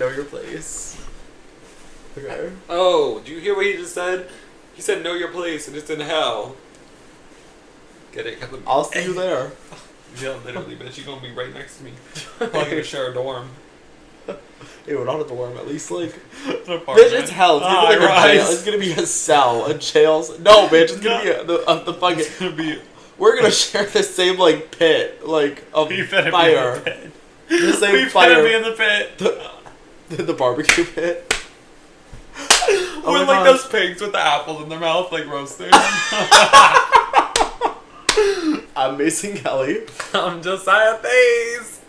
Know your place. Okay. Oh, do you hear what he just said? He said know your place and it's in hell. Get it? I'll see you there. Yeah, literally, bitch. You're gonna be right next to me. Probably gonna share a dorm. Ew, not a dorm. At least like, An bitch, apartment. it's hell. It's gonna be like a jail. It's gonna be a cell, a jail. No, bitch, it's gonna be the fucking. It's gonna be. We're gonna share the same like pit, like of We better fire. be in the pit. The same We fire. better be in the pit. The barbecue pit. Oh With my like gosh. those pigs with the apples in their mouth, like roasting. I'm Mason Kelly, I'm Josiah Faze.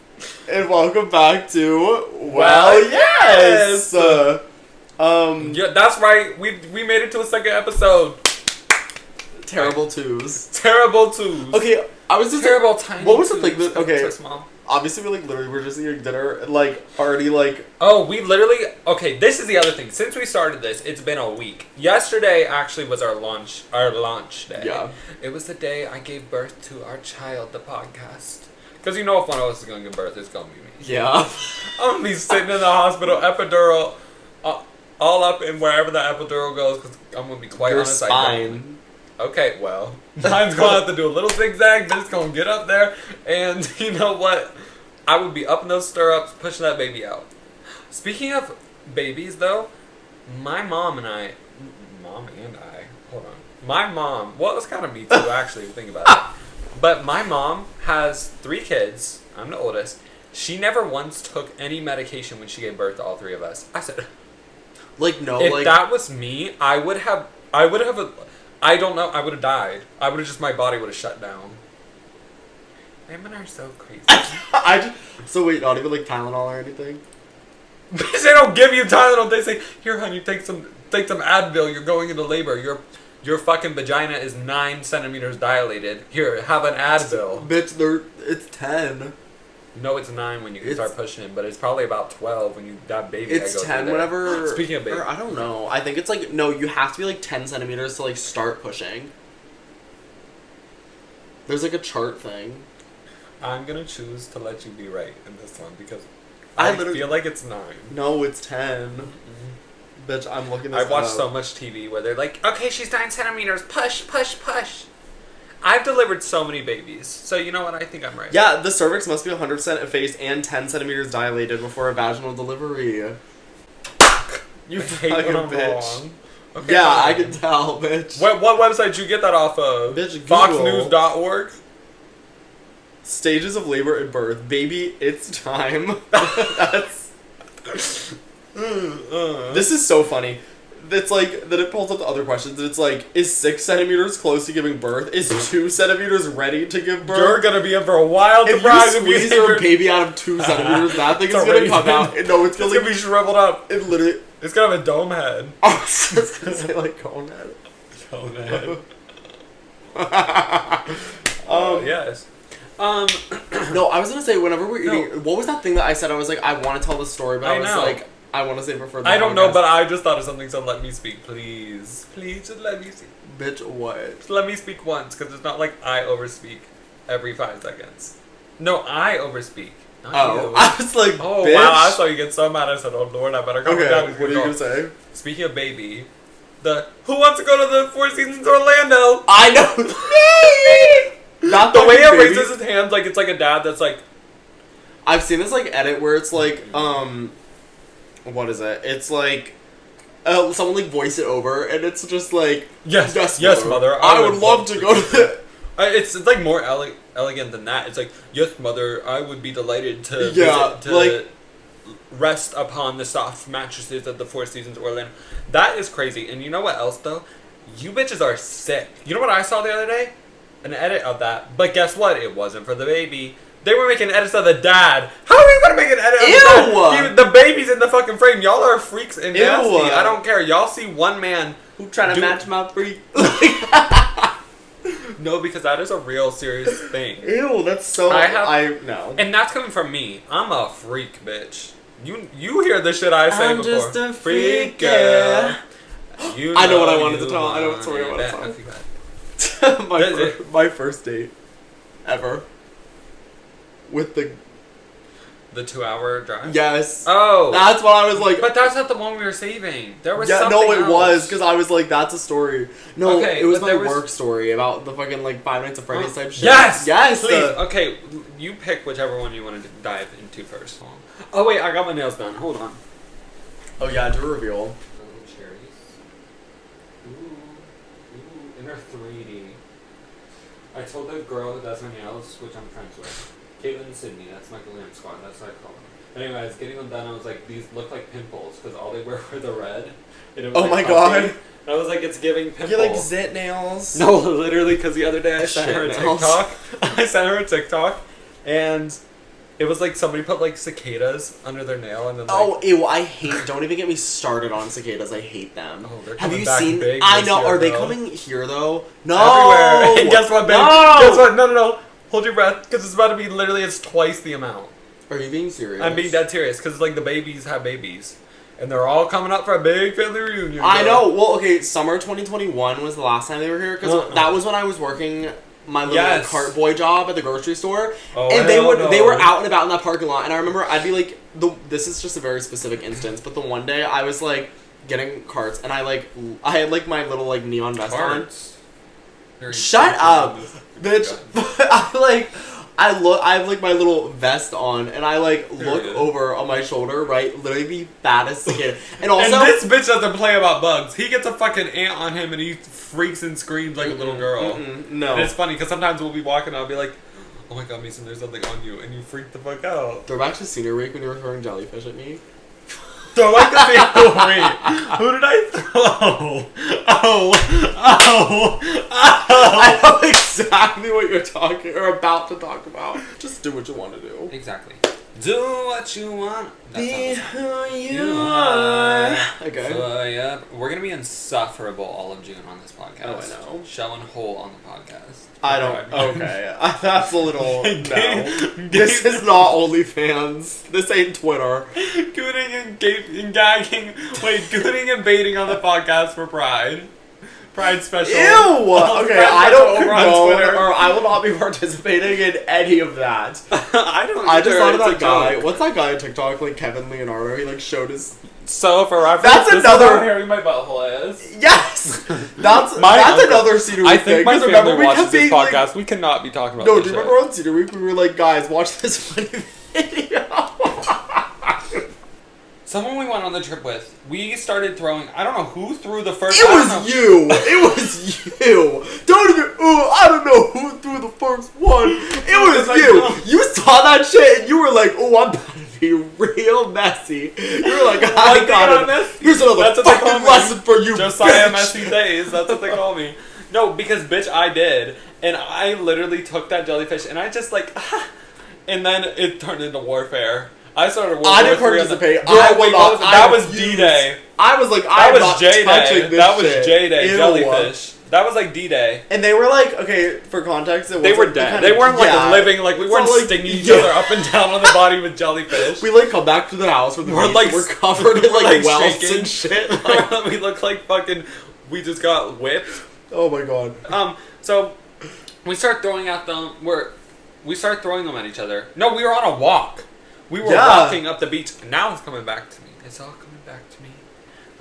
and welcome back to Well, yes. Yeah, that's right. We made it to a second episode. Terrible twos. Terrible twos. Okay, I was just Terrible tiny. What was the twos. thing that? Okay, So small. obviously we like literally were just eating dinner and like already like. Oh, we literally... Okay, this is the other thing. Since we started this, it's been a week. Yesterday actually was our launch day. Yeah. It was the day I gave birth to our child, the podcast. Because you know if one of us is going to give birth, it's going to be me. Yeah. I'm going to be sitting in the hospital, epidural, all up in wherever the epidural goes, because I'm going to be quite Your honest. spine. Okay, well, mine's going to have to do a little zigzag, then it's going to get up there, and you know what? I would be up in those stirrups, pushing that baby out. Speaking of babies, though, my mom and I, hold on. My mom, well, it's kind of me too, actually, if you think about it. But my mom has 3 kids. I'm the oldest. She never once took any medication when she gave birth to all 3 of us. I said, Like no, if like that was me, I would have I don't know, I would have died. My body would have shut down. Women are so crazy. So wait, not even like Tylenol or anything. They don't give you Tylenol. They say, here, honey, take some Advil. You're going into labor. Your fucking vagina is 9 centimeters dilated. Here, have an Advil. Bitch, it's 10. No, it's 9 when you start pushing it, but it's probably about 12 when you that baby. It's 10 whenever. Speaking of baby, I don't know. I think it's like no. You have to be like 10 centimeters to like start pushing. There's like a chart thing. I'm gonna choose to let you be right in this one because I I literally feel like it's 9. No, it's 10. Bitch, I'm looking this I watched up. so much TV where they're like, okay, she's 9 centimeters, push, push, push. I've delivered so many babies, so you know what? I think I'm right. Yeah, the cervix must be 100% effaced and 10 centimeters dilated before a vaginal delivery. You hate fucking when I'm bitch. wrong. Okay, Yeah, fine. I can tell, bitch. What website did you get that off of? Bitch, Google. FoxNews.org? Stages of labor and birth. Baby, it's time. That's... This is so funny. It's like, then it pulls up the other questions, and it's like, is 6 centimeters close to giving birth? Is 2 centimeters ready to give birth? You're gonna be in for a wild if surprise you squeeze your baby out of 2 centimeters, that thing is It's a gonna come raisin. out. No, it's gonna, It's gonna be shriveled up. It literally... It's gonna have a dome head. I was just gonna say, like, cone head. Dome head. Yes. No, I was gonna say, whenever we're eating... What was that thing that I said? I was like, I want to tell the story, but I was like... I want to save it for the I don't know, podcast. but I just thought of something, so let me speak, please. Please, just let me speak. Bitch, what? Just let me speak once, because it's not like I overspeak every 5 seconds. No, I overspeak. Not you. I was like, Oh, bitch. wow, I saw you get so mad. I said, oh, Lord, I better come down. Okay, what are you gonna say? Speaking of baby, who wants to go to the Four Seasons Orlando? I know! Not The way fucking it baby. raises his hands like it's like a dad that's like... I've seen this, like, edit where it's like, what is it? It's like, someone, like, voice it over, and it's just like, Yes, mother. I would love to go to the... It's like more elegant than that. It's like, yes, mother, I would be delighted to rest upon the soft mattresses at the Four Seasons Orlando. That is crazy. And you know what else, though? You bitches are sick. You know what I saw the other day? An edit of that. But guess what? It wasn't for the baby. They were making edits of the dad. How are you gonna make an edit of the dad? The baby's in the fucking frame. Y'all are freaks and nasty. I don't care. Y'all see one man who trying to match my freak. No, because that is a real serious thing. Ew, that's so... no. And that's coming from me. I'm a freak, bitch. You hear the shit I say before. I'm just a freak, girl. I know what I wanted to tell. I know what story I wanted to tell. My first date ever with the The 2-hour drive? Yes. Oh. That's what I was like. But that's not the one we were saving. There was yeah, something no, it else. was, because I was like, that's a story. No, Okay, it was but my there was- work story about the fucking, like, Five Nights at Freddy's type shit. Yes! Yes! Please. Okay, you pick whichever one you want to dive into first. Oh, wait, I got my nails done. Hold on. Oh, yeah, do a reveal. Little cherries. Ooh, and they're 3D. I told the girl who does my nails, which I'm friends with, Caitlin and Sydney, that's my glam squad, that's what I call them. Anyways, getting them done, I was like, these look like pimples, because all they were the red. And it was Oh like my puffy. god. And I was like, it's giving pimples. You're like zit nails. No, literally, because the other day I sent her a Shit nails. TikTok. I sent her a TikTok, and it was like somebody put like cicadas under their nail, and then like, Oh, ew, I hate, don't even get me started on cicadas, I hate them. Oh, they're Have coming you back seen, big I this know, year, are they though. coming here though? No! Everywhere. And guess what, babe? No! Guess what? No. Hold your breath, because it's about to be literally, it's twice the amount. Are you being serious? I'm being dead serious, because like the babies have babies. And they're all coming up for a big family reunion. I girl. know, well, okay, summer 2021 was the last time they were here, because that was when I was working my little cart boy job at the grocery store, Oh, and hell they were no. out and about in that parking lot, and I remember I'd be like, this is just a very specific instance, but the one day I was like getting carts, and I had like my little like neon vest Carts. on. Shut up, bitch! I have like my little vest on, and I like look over on my shoulder, right, literally the fattest cicada, and also And this bitch doesn't play about bugs. He gets a fucking ant on him, and he freaks and screams like a little girl. no. And it's funny because sometimes we'll be walking, and I'll be like, "Oh my god, Mason, there's something on you," and you freak the fuck out. Throw back to senior week when you were throwing jellyfish at me. Throw like the same. Wait, who did I throw? Oh. I know exactly what you're talking or about to talk about. Just do what you want to do. Exactly. Do what you want. Be That's who you are. Okay. So, yeah, we're gonna be insufferable all of June on this podcast. Oh, I know. Showing whole on the podcast. I don't. Okay. That's a little. No. This is not OnlyFans. This ain't Twitter. Gooning and gagging. Wait, gooning and baiting on the podcast for Pride. Pride special. Ew! Okay, Pride I don't special over on condone Twitter. or I will not be participating in any of that. I don't. I just thought of either. that It's a guy. joke. What's that guy on TikTok? Like Kevin Leonardo. He like showed his. So for reference, That's this another- is how hairy my butthole is. Yes, that's uncle- another Cedar Week I think thing. my 'Cause family remember we watches kept this being, like- podcast. We cannot be talking about No, this do you shit. remember on Cedar Week we were like, guys, watch this funny video? Someone we went on the trip with, we started throwing. I don't know who threw the first. It I don't know. was you. It was you. Don't even. Ooh, I don't know who threw the first one. It was Like, you. no. You saw that shit and you were like, "Oh, I'm about to be real messy." You were like, "I Like, got being it. honest, Here's another that's what they call fucking me. lesson for you, Josiah bitch." messy days. That's what they call me. No, because bitch, I did, and I literally took that jellyfish, and I just like, and then it turned into warfare. I started World I War didn't III on the- participate. Girl, I wait, will what was not- it? That I was refuse. D-Day. I was like, That I'm was not J-Day. touching this That was shit. J-Day. Ew. Jellyfish. That was like D-Day. And they were like, okay, for context, it They was were like dead. kind They of- weren't like yeah. living. Like we It's weren't not like- stinging each yeah. other up and down on the body with jellyfish. We like come back to the house where the We're, beach, like, we're covered in we're, like like, welts shaking. and shit. Like, We look like fucking. We just got whipped. oh my god. So we start throwing at them. We start throwing them at each other. No, we were on a walk. We were Yeah. walking up the beach. Now it's coming back to me. It's all coming back to me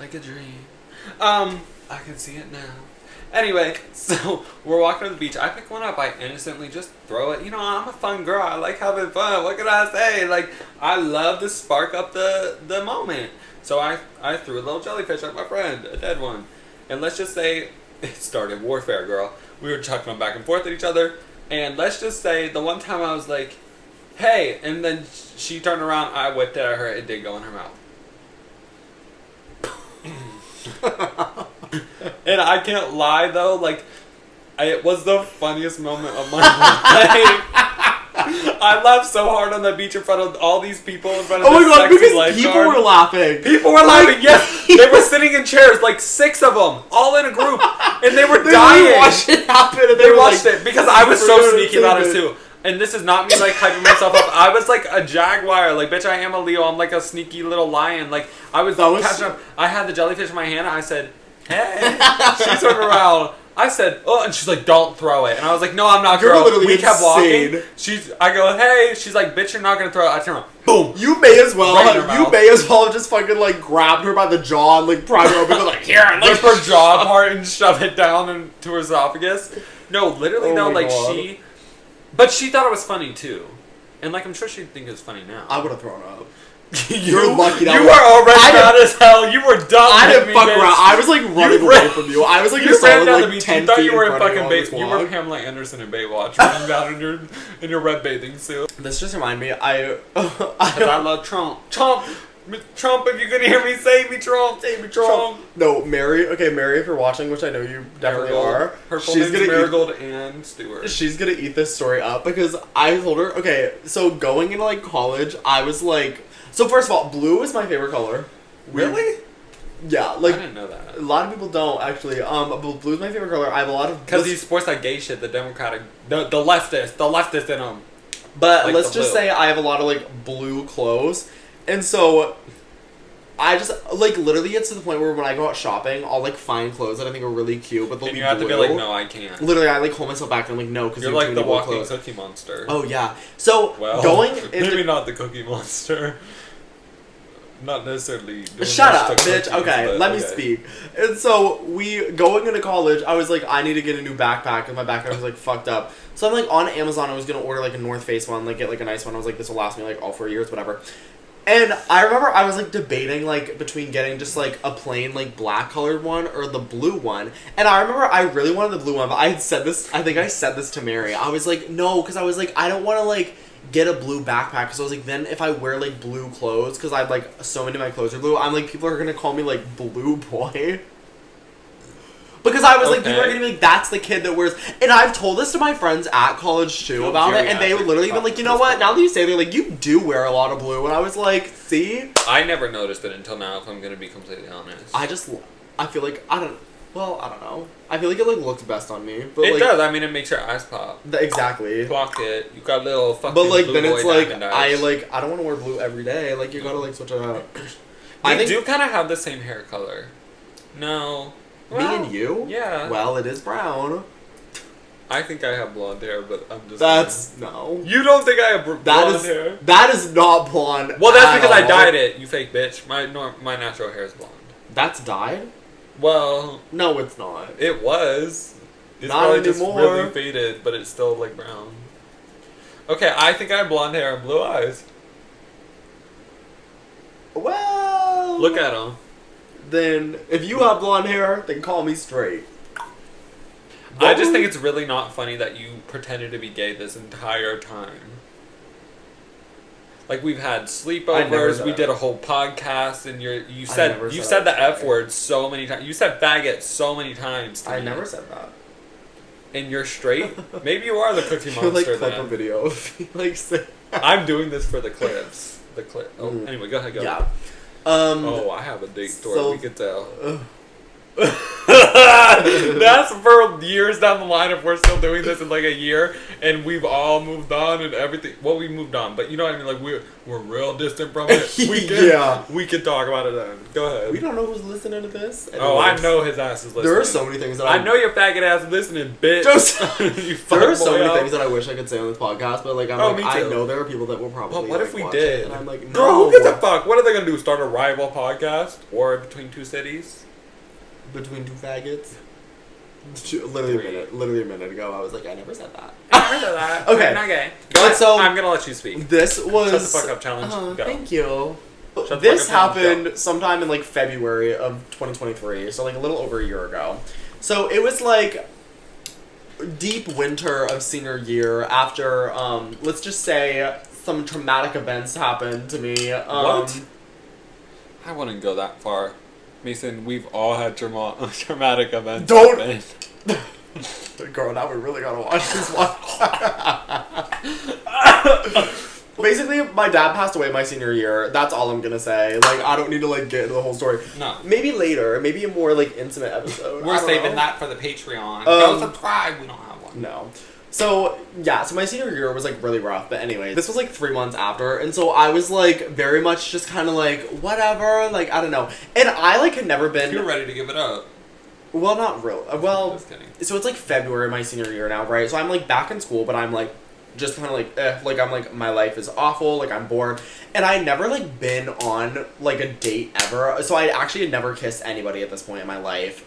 like a dream. I can see it now. Anyway, so we're walking to the beach. I pick one up. I innocently just throw it. You know, I'm a fun girl. I like having fun. What can I say? Like, I love to spark up the moment. So I threw a little jellyfish at my friend, a dead one. And let's just say it started warfare, girl. We were chucking them back and forth at each other. And let's just say the one time I was like, hey, and then she turned around, I whipped it at her, it did go in her mouth. And I can't lie though, like, it was the funniest moment of my life. I laughed so hard on the beach in front of all these people, in front of Oh my this god, sexy because lifeguard. people were laughing. People were laughing, yes! They were sitting in chairs, like 6 of them, all in a group, and they were They dying. watched it happen and They were watched like, it because I was so "We're gonna sneaky about it take too. And this is not me like hyping myself up. I was like a jaguar. Like, bitch, I am a Leo. I'm like a sneaky little lion. Like, I was That was- catching up. I had the jellyfish in my hand. I said, hey. She turned around. I said, oh, and she's like, don't throw it. And I was like, no, I'm not You're throwing it. literally We kept insane. walking. I go, hey. She's like, bitch, you're not going to throw it. I turn around. Boom. You may as well Right in her you mouth. may as well have just fucking like grabbed her by the jaw and like pried her open and like here and like Rip her jaw apart and shove it down into her esophagus. No, literally Oh though, my like God. but she thought it was funny too. And like I'm sure she'd think it's funny now. I would have thrown up. You're lucky that You was- were already I mad as hell. You were dumb. I with didn't me, fuck bitch. around. I was like running away from you. I was like You ran solid down the like beach. 10 You thought feet you were in front of fucking on this You were walk. Pamela Anderson in Baywatch, running down in your red bathing suit. This just reminded me. Cause I love Trump. Trump, if you can hear me, save me, Trump. Save me, Trump. No, Mary. Okay, Mary, if you're watching, which I know you definitely are. Her full she's name's gonna Marigold and Stewart. She's gonna eat this story up because I told her. Okay, so going into like college, I was like. So first of all, blue is my favorite color. Really? Yeah, like I didn't know that. a lot of people don't actually. But blue is my favorite color. I have a lot of Because he supports that gay shit, the Democratic, the leftist in him. But like let's the just blue. say I have a lot of like blue clothes, and so I just like literally it's to the point where when I go out shopping, I'll like find clothes that I think are really cute, but they'll And be you have blue. to be like, no, I can't. Literally, I like hold myself back and I'm like, no, because You're like the walking Cookie Monster. Oh yeah. So Well, going maybe into not the Cookie Monster. Not necessarily. doing shut much up, to bitch. cookies, Okay, but let me okay. speak. And so we going into college, I was like, I need to get a new backpack, and my backpack was like fucked up. So I'm like on Amazon, I was gonna order like a North Face one, like get like a nice one. I was like, this will last me like all 4 years, whatever. And I remember I was like debating like between getting just like a plain like black colored one or the blue one. And I remember I really wanted the blue one, but I had said this. I think I said this to Mary. I was like, no, because I was like, I don't want to like get a blue backpack because I was like, then if I wear like blue clothes, because I'd like so many of my clothes are blue, I'm like, people are gonna call me like blue boy. Because I was like, people are gonna be like, that's the kid that wears. And I've told this to my friends at college too about it, and they would literally been like, you know what? Now that you say, they're like, you do wear a lot of blue, and I was like, see, I never noticed it until now. If I'm gonna be completely honest, I feel like I don't know. I feel like it like looks best on me, but it like does. I mean, it makes your eyes pop. Exactly. Clock it. You got little fucking. But like blue then it's boy like diamond eyes. I don't want to wear blue every day. Like you gotta like switch it up. We do kind of have the same hair color. No. Me and you? Yeah. Well, it is brown. I think I have blonde hair, but I'm just. That's no. You don't think I have blonde hair? That is not blonde. Well, that's because I all. dyed it. You fake bitch. My natural hair is blonde. That's dyed? Well, No, it's not. it was. It's Not probably just anymore. really faded, but it's still like brown. Okay, I think I have blonde hair and blue eyes. Well, Look at them. Then if you have blonde hair, then call me straight. I just think it's really not funny that you pretended to be gay this entire time. Like we've had I never sleepovers, said we that. did a whole podcast, and you never said said the I was F gay. word so many times. You said faggot so many times. To I me. never said that. And you're straight. Maybe you are the Cookie You like Monster. clip a Then. video of me, like say. I'm doing this for the clips. The clip. Oh, Mm. anyway, go ahead. Go. Yeah. Oh, I have a date story. So- We could tell. That's for years down the line if we're still doing this in like a year and we've all moved on and everything. Well, we moved on, but you know what I mean. Like we're real distant from it. Yeah. we can talk about it then. Go ahead. We don't know who's listening to this. Oh, I Anyways, know his ass is listening. There are so many things that I know your faggot ass is listening, bitch. You There are so fuckboy many out. things that I wish I could say on this podcast, but like I'm Oh, like me I too. know there are people that will probably. But what like, if we watch did? it, and I'm like, no. Girl, who gives a fuck? What are they gonna do? Start a rival podcast? War between two cities? Between two faggots. Literally a minute ago, I was like, I never said that. I heard that. Okay. I'm not gay. Go ahead. So- I'm gonna let you speak. This was. Shut the fuck up challenge. Go. Thank you. Shut the This fuck up challenge, happened sometime in like February of 2023, so like a little over a year ago. So it was like deep winter of senior year after, let's just say some traumatic events happened to me. What? I wouldn't go that far. Mason, we've all had traumatic events. Don't- happen. Girl, now we really gotta watch this one. Basically, my dad passed away my senior year. That's all I'm gonna say. Like, I don't need to like get into the whole story. No. Maybe later. Maybe a more like intimate episode. We're I don't saving know. that for the Patreon. Um, Go subscribe. We don't have one. No. So, yeah, so my senior year was, like, really rough. But anyway, this was, like, 3 months after. And so I was, like, very much just kind of, like, whatever. Like, I don't know. And I, like, had never been... You're ready to give it up. Well, not real. Well, Just kidding. so it's like February my senior year now, right? So I'm like back in school, but I'm like just kind of like I'm like my life is awful, like I'm bored, and I never like been on like a date ever. So I actually had never kissed anybody at this point in my life.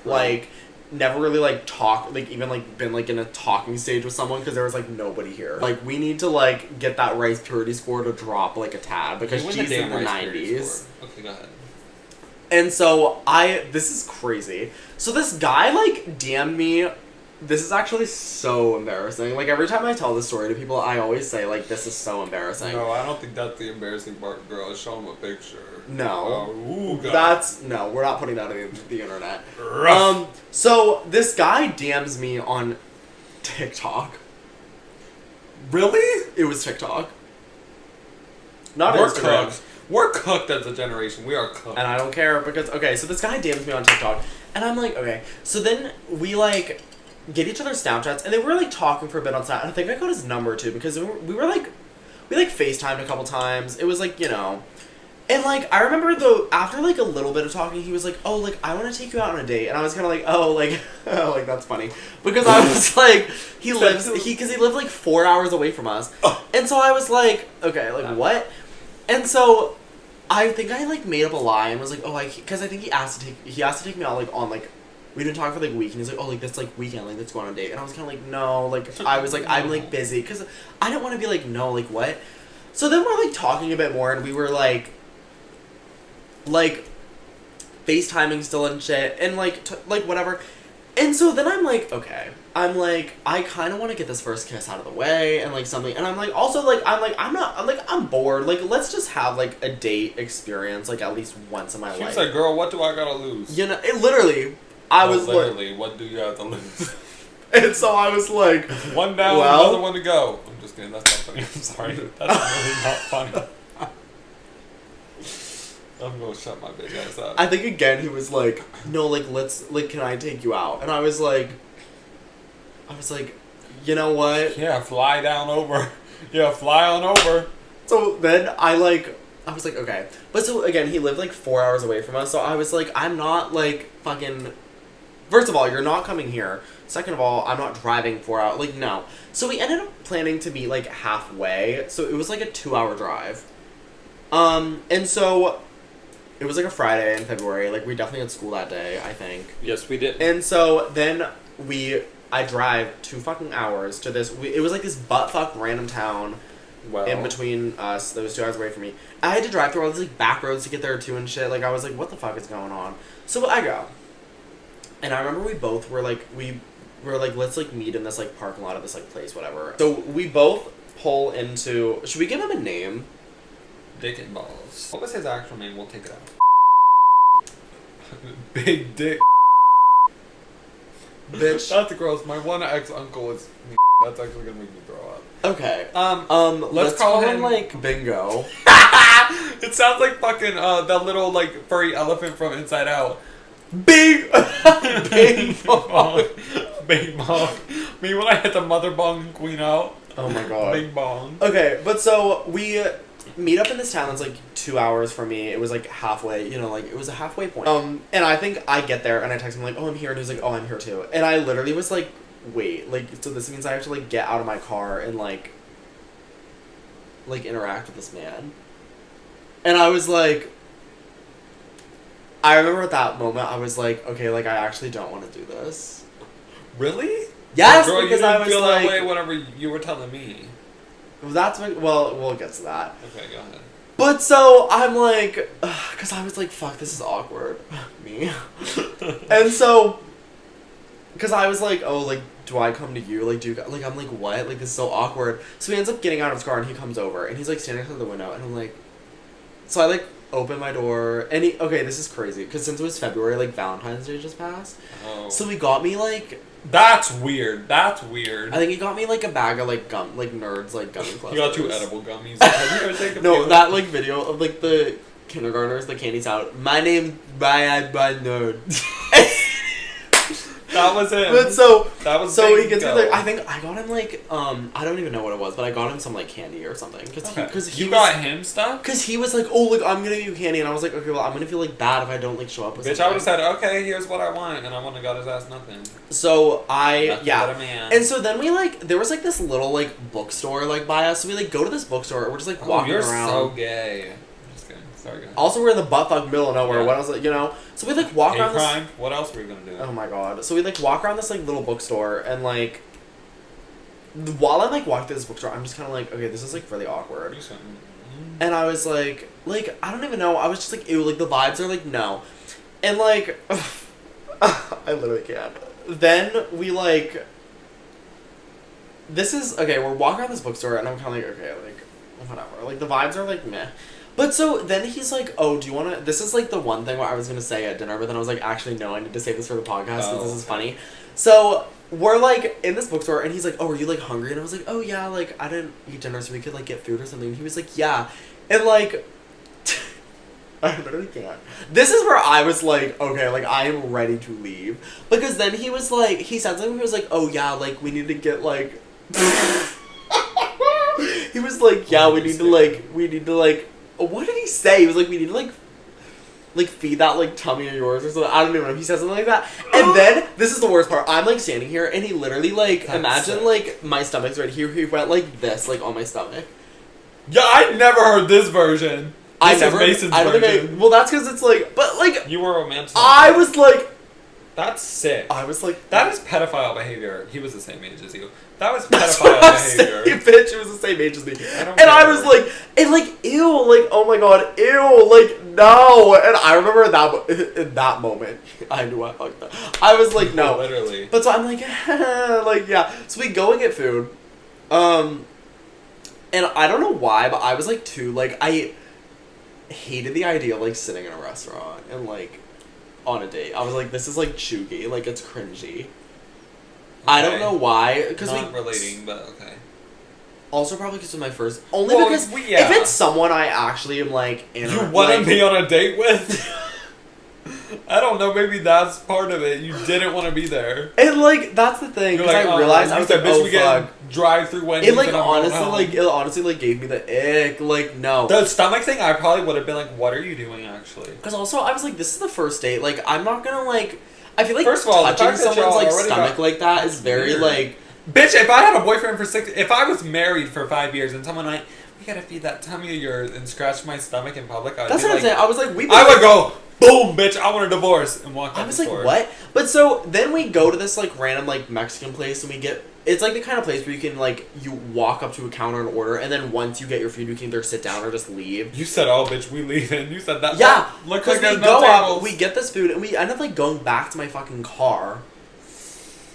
Like never really like talk like even like been like in a talking stage with someone because there was like nobody here. Like we need to like get that rice purity score to drop like a tad because she's in the 90s. Okay, go ahead. And so this is crazy. So this guy like DM'd me. This is actually so embarrassing. Like every time I tell this story to people, I always say like this is so embarrassing. No, I don't think that's the embarrassing part, girl. Show him a picture. No. Ooh, God. No, we're not putting that on the internet. Rough. So this guy DMs me on TikTok. Really? It was TikTok. Not We're Instagram. cooked. We're cooked as a generation. We are cooked. And I don't care because okay, so this guy DMs me on TikTok, and I'm like, okay. So then we like get each other's Snapchats, and then we were like talking for a bit on Snap. And I think I got his number too because we FaceTimed a couple times. It was like, you know. And, like, I remember, though, after, like, a little bit of talking, he was like, oh, like, I want to take you out on a date. And I was kind of like, oh, like, that's funny. Because I was like, because he lived, like, 4 hours away from us. And so I was like, okay, like, what? And so I think I, like, made up a lie and was like, oh, because I think he asked to take me out, like, on, like, we didn't talk for, like, a week. And he's like, oh, like, this, like, weekend, like, let's go on a date. And I was kind of like, no, like, I was like, I'm, like, busy. Because I didn't want to be like, no, like, what? So then we're, like, talking a bit more, and we were, like, FaceTiming still and shit, and, like, whatever. And so then I'm like, okay. I'm like, I kind of want to get this first kiss out of the way, and, like, something. And I'm like, also, like, I'm bored. Like, let's just have, like, a date experience, like, at least once in my life. She was like, girl, what do I gotta lose? You know, it literally, literally, what do you have to lose? And so I was like, one down, another one to go. I'm just kidding, that's not funny. I'm sorry. That's really not funny. I'm gonna shut my big ass up. I think again he was like, no, like can I take you out? And I was like, you know what? Yeah, fly on over. So then I was like, okay. But so again, he lived like 4 hours away from us, so I was like, I'm not like fucking. First of all, you're not coming here. Second of all, I'm not driving 4 hours. Like, no. So we ended up planning to meet like halfway. So it was like a 2-hour drive. And so it was like a Friday in February. Like, we definitely had school that day, I think. Yes, we did. And so then I drive 2 fucking hours to this. It was like this butt-fuck random town in between us that was 2 hours away from me. I had to drive through all these like back roads to get there too and shit. Like, I was like, what the fuck is going on? So I go. And I remember we both were like, let's like meet in this like parking lot of this like place, whatever. So we both pull into. Should we give him a name? Dick and balls. What was his actual name? We'll take it out. Big Dick. Bitch. That's gross. My one ex-uncle is me. That's actually gonna make me throw up. Okay. Let's call him like Bingo. It sounds like fucking that little like furry elephant from Inside Out. Big Bong. Big Bong. Me when I hit the mother bong queen out. Oh my god. Big Bong. Okay, but so we meet up in this town that's like 2 hours from me. It was like halfway, you know, like it was a halfway point. And I think I get there and I text him like, oh, I'm here, and he was like, oh, I'm here too. And I literally was like, wait, like, so this means I have to like get out of my car and like interact with this man. And I was like, I remember at that moment I was like, okay, like I actually don't want to do this. Really? Yes, girl, because you didn't I was feel like, that way whenever you were telling me. That's well, we'll get to that. Okay, go ahead. But so I'm like, because I was like, fuck, this is awkward. Me. And so, because I was like, oh, like, do I come to you? Like, like, I'm like, what? Like, this is so awkward. So he ends up getting out of his car and he comes over and he's like standing outside the window and I'm like, so I like open my door and okay, this is crazy because since it was February, like Valentine's Day just passed. Oh. So he got me like. That's weird. I think he got me like a bag of like gum, like Nerds like gummy clusters. He got 2 edible gummies. Have you ever taken No, that like video of like the kindergartners, the candy's out. My name by Nerd. That was him. But so he Bingo. gets me like, I think I got him like I don't even know what it was, but I got him some like candy or something because he got him stuff. Because he was like, oh look, I'm gonna give you candy, and I was like, okay, well I'm gonna feel like bad if I don't like show up with Bitch, something. I would have said, okay, here's what I want, and I wouldn't have got his ass nothing. So Nothing but a man. and so then we like there was like this little like bookstore like by us, so we like go to this bookstore, we're just like walking around. You're so gay. I'm just kidding. Sorry, guys. Also, we're in the buttfuck middle of nowhere. Yeah. What else? You know. So we like walk around. Crime. What else were we gonna do? Oh my god. So we like walk around this like little bookstore and like while I'm like walking through this bookstore, I'm just kind of like, okay, this is like really awkward. And I was like I don't even know. I was just like, ew, like the vibes are like no, and like I literally can't. Then we like this is okay. We're walking around this bookstore and I'm kind of like, okay, like whatever. Like the vibes are like meh. But so then he's like, oh, do you want to... This is like the one thing what I was going to say at dinner, but then I was like, actually, no, I need to save this for the podcast because this is funny. So we're like in this bookstore and he's like, oh, are you like hungry? And I was like, oh yeah, like I didn't eat dinner so we could like get food or something. And he was like, yeah. And like... I literally can't. This is where I was like, okay, like I am ready to leave. Because then he was like, he said something, he was like, oh yeah, like we need to get like... He was like, yeah, we need to like... What did he say? He was like, we need to like feed that like tummy of yours or something. I don't even know. He said something like that. And then this is the worst part. I'm like standing here and he literally like imagine like my stomach's right here. He went like this like on my stomach. Yeah, I never heard this version. Mason's version. Well, that's because it's like, but like you were romantic. I was like, that's sick. I was like, that is pedophile behavior. He was the same age as you. That was pedophile behavior. Saying, bitch, it was the same age as me. I was like, and like, ew, like, oh my god, ew, like, no. And I remember in that moment, I knew I fucked up. I was like, no. Literally. But so I'm like, like, yeah. So we go and get food. And I don't know why, but I was like, like, I hated the idea of like sitting in a restaurant and like on a date. I was like, this is like chuggy, like it's cringy. I don't know why, because not relating, but okay. Also, probably because it's my first. Only because if it's someone I actually am like, in you want to be on a date with. I don't know. Maybe that's part of it. You didn't want to be there, and like that's the thing. Because like, I realized I was like, bitch, we get drive-through Wendy's. It honestly gave me the ick. Like no, the stomach thing. I probably would have been like, what are you doing actually? Because also I was like, this is the first date. Like I'm not gonna like. I feel like first of all, touching someone's like stomach like that is very like. Bitch, if I had a boyfriend for if I was married for 5 years and someone like, we gotta feed that tummy of yours and scratch my stomach in public, I would That's what I'm saying. I was like, I would go, boom, bitch, I want a divorce and walk out the store. I was like, what? But so then we go to this like random like Mexican place and we get. It's like the kind of place where you can like you walk up to a counter and order, and then once you get your food, you can either sit down or just leave. You said, "Oh, bitch, we leaving." You said that. Yeah, looks like we go up, we get this food, and we end up like going back to my fucking car,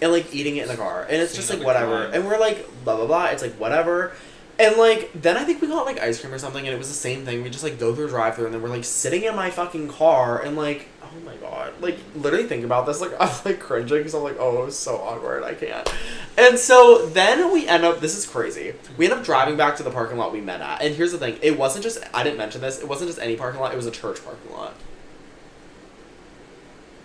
and like eating it in the car, and it's just like whatever, and we're like blah blah blah. It's like whatever, and like then I think we got like ice cream or something, and it was the same thing. We just like go through a drive-thru, and then we're like sitting in my fucking car, and like. Oh my god. Like, literally think about this. Like, I'm, like, cringing because I'm like, oh, it was so awkward. I can't. And so, then we end up... This is crazy. We end up driving back to the parking lot we met at. And here's the thing. It wasn't just... I didn't mention this. It wasn't just any parking lot. It was a church parking lot.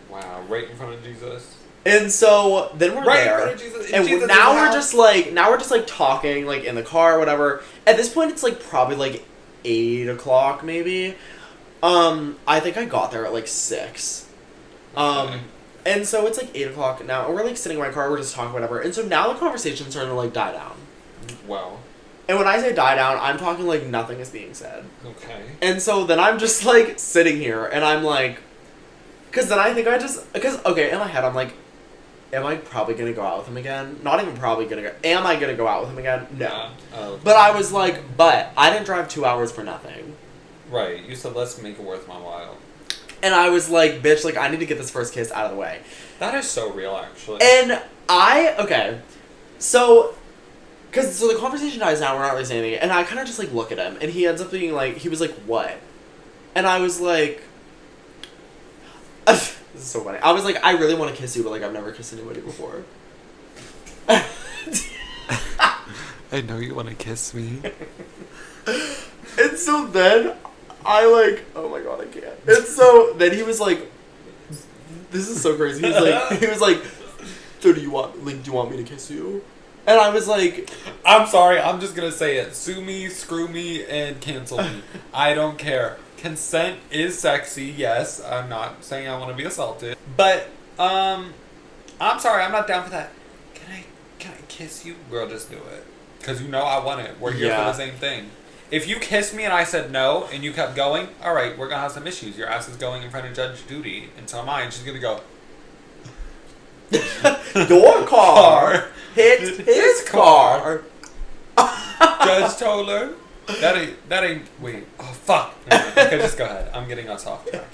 Wow. Right in front of Jesus. And so, then we're there. Right in front of Jesus. And now we're just, like... Now we're just, like, talking, like, in the car or whatever. At this point, it's, like, probably, like, 8 o'clock, maybe. I think I got there at like 6. And so it's like 8 o'clock now, and we're like sitting in my car, we're just talking whatever, and so now the conversation's starting to like die down. Wow. And when I say die down, I'm talking like nothing is being said. Okay. And so then I'm just like sitting here, and I'm like, because then I think okay, in my head I'm like, am I probably gonna go out with him again? Not even probably gonna go. Am I gonna go out with him again? No. Yeah. Oh. But I was like, but I didn't drive 2 hours for nothing. Right. You said let's make it worth my while. And I was like, bitch, like I need to get this first kiss out of the way. That is so real, actually. And so the conversation dies down, we're not really saying anything, and I kind of just like look at him, and he ends up being like, he was like, what? And I was like, this is so funny. I was like, I really want to kiss you, but like I've never kissed anybody before. I know you want to kiss me. And so then I like, oh my god, I can't. And so then he was like, this is so crazy. He was like, so do you want me to kiss you? And I was like, I'm sorry, I'm just gonna say it. Sue me, screw me, and cancel me. I don't care. Consent is sexy, yes. I'm not saying I want to be assaulted. But, I'm sorry, I'm not down for that. Can I kiss you? Girl, just do it. Because you know I want it. We're here for the same thing. If you kissed me and I said no, and you kept going, alright, we're gonna have some issues. Your ass is going in front of Judge Judy, and so am I, and she's gonna go, your car hit his car. Judge Toller. That ain't. Wait. Oh fuck. Okay, just go ahead. I'm getting us off track.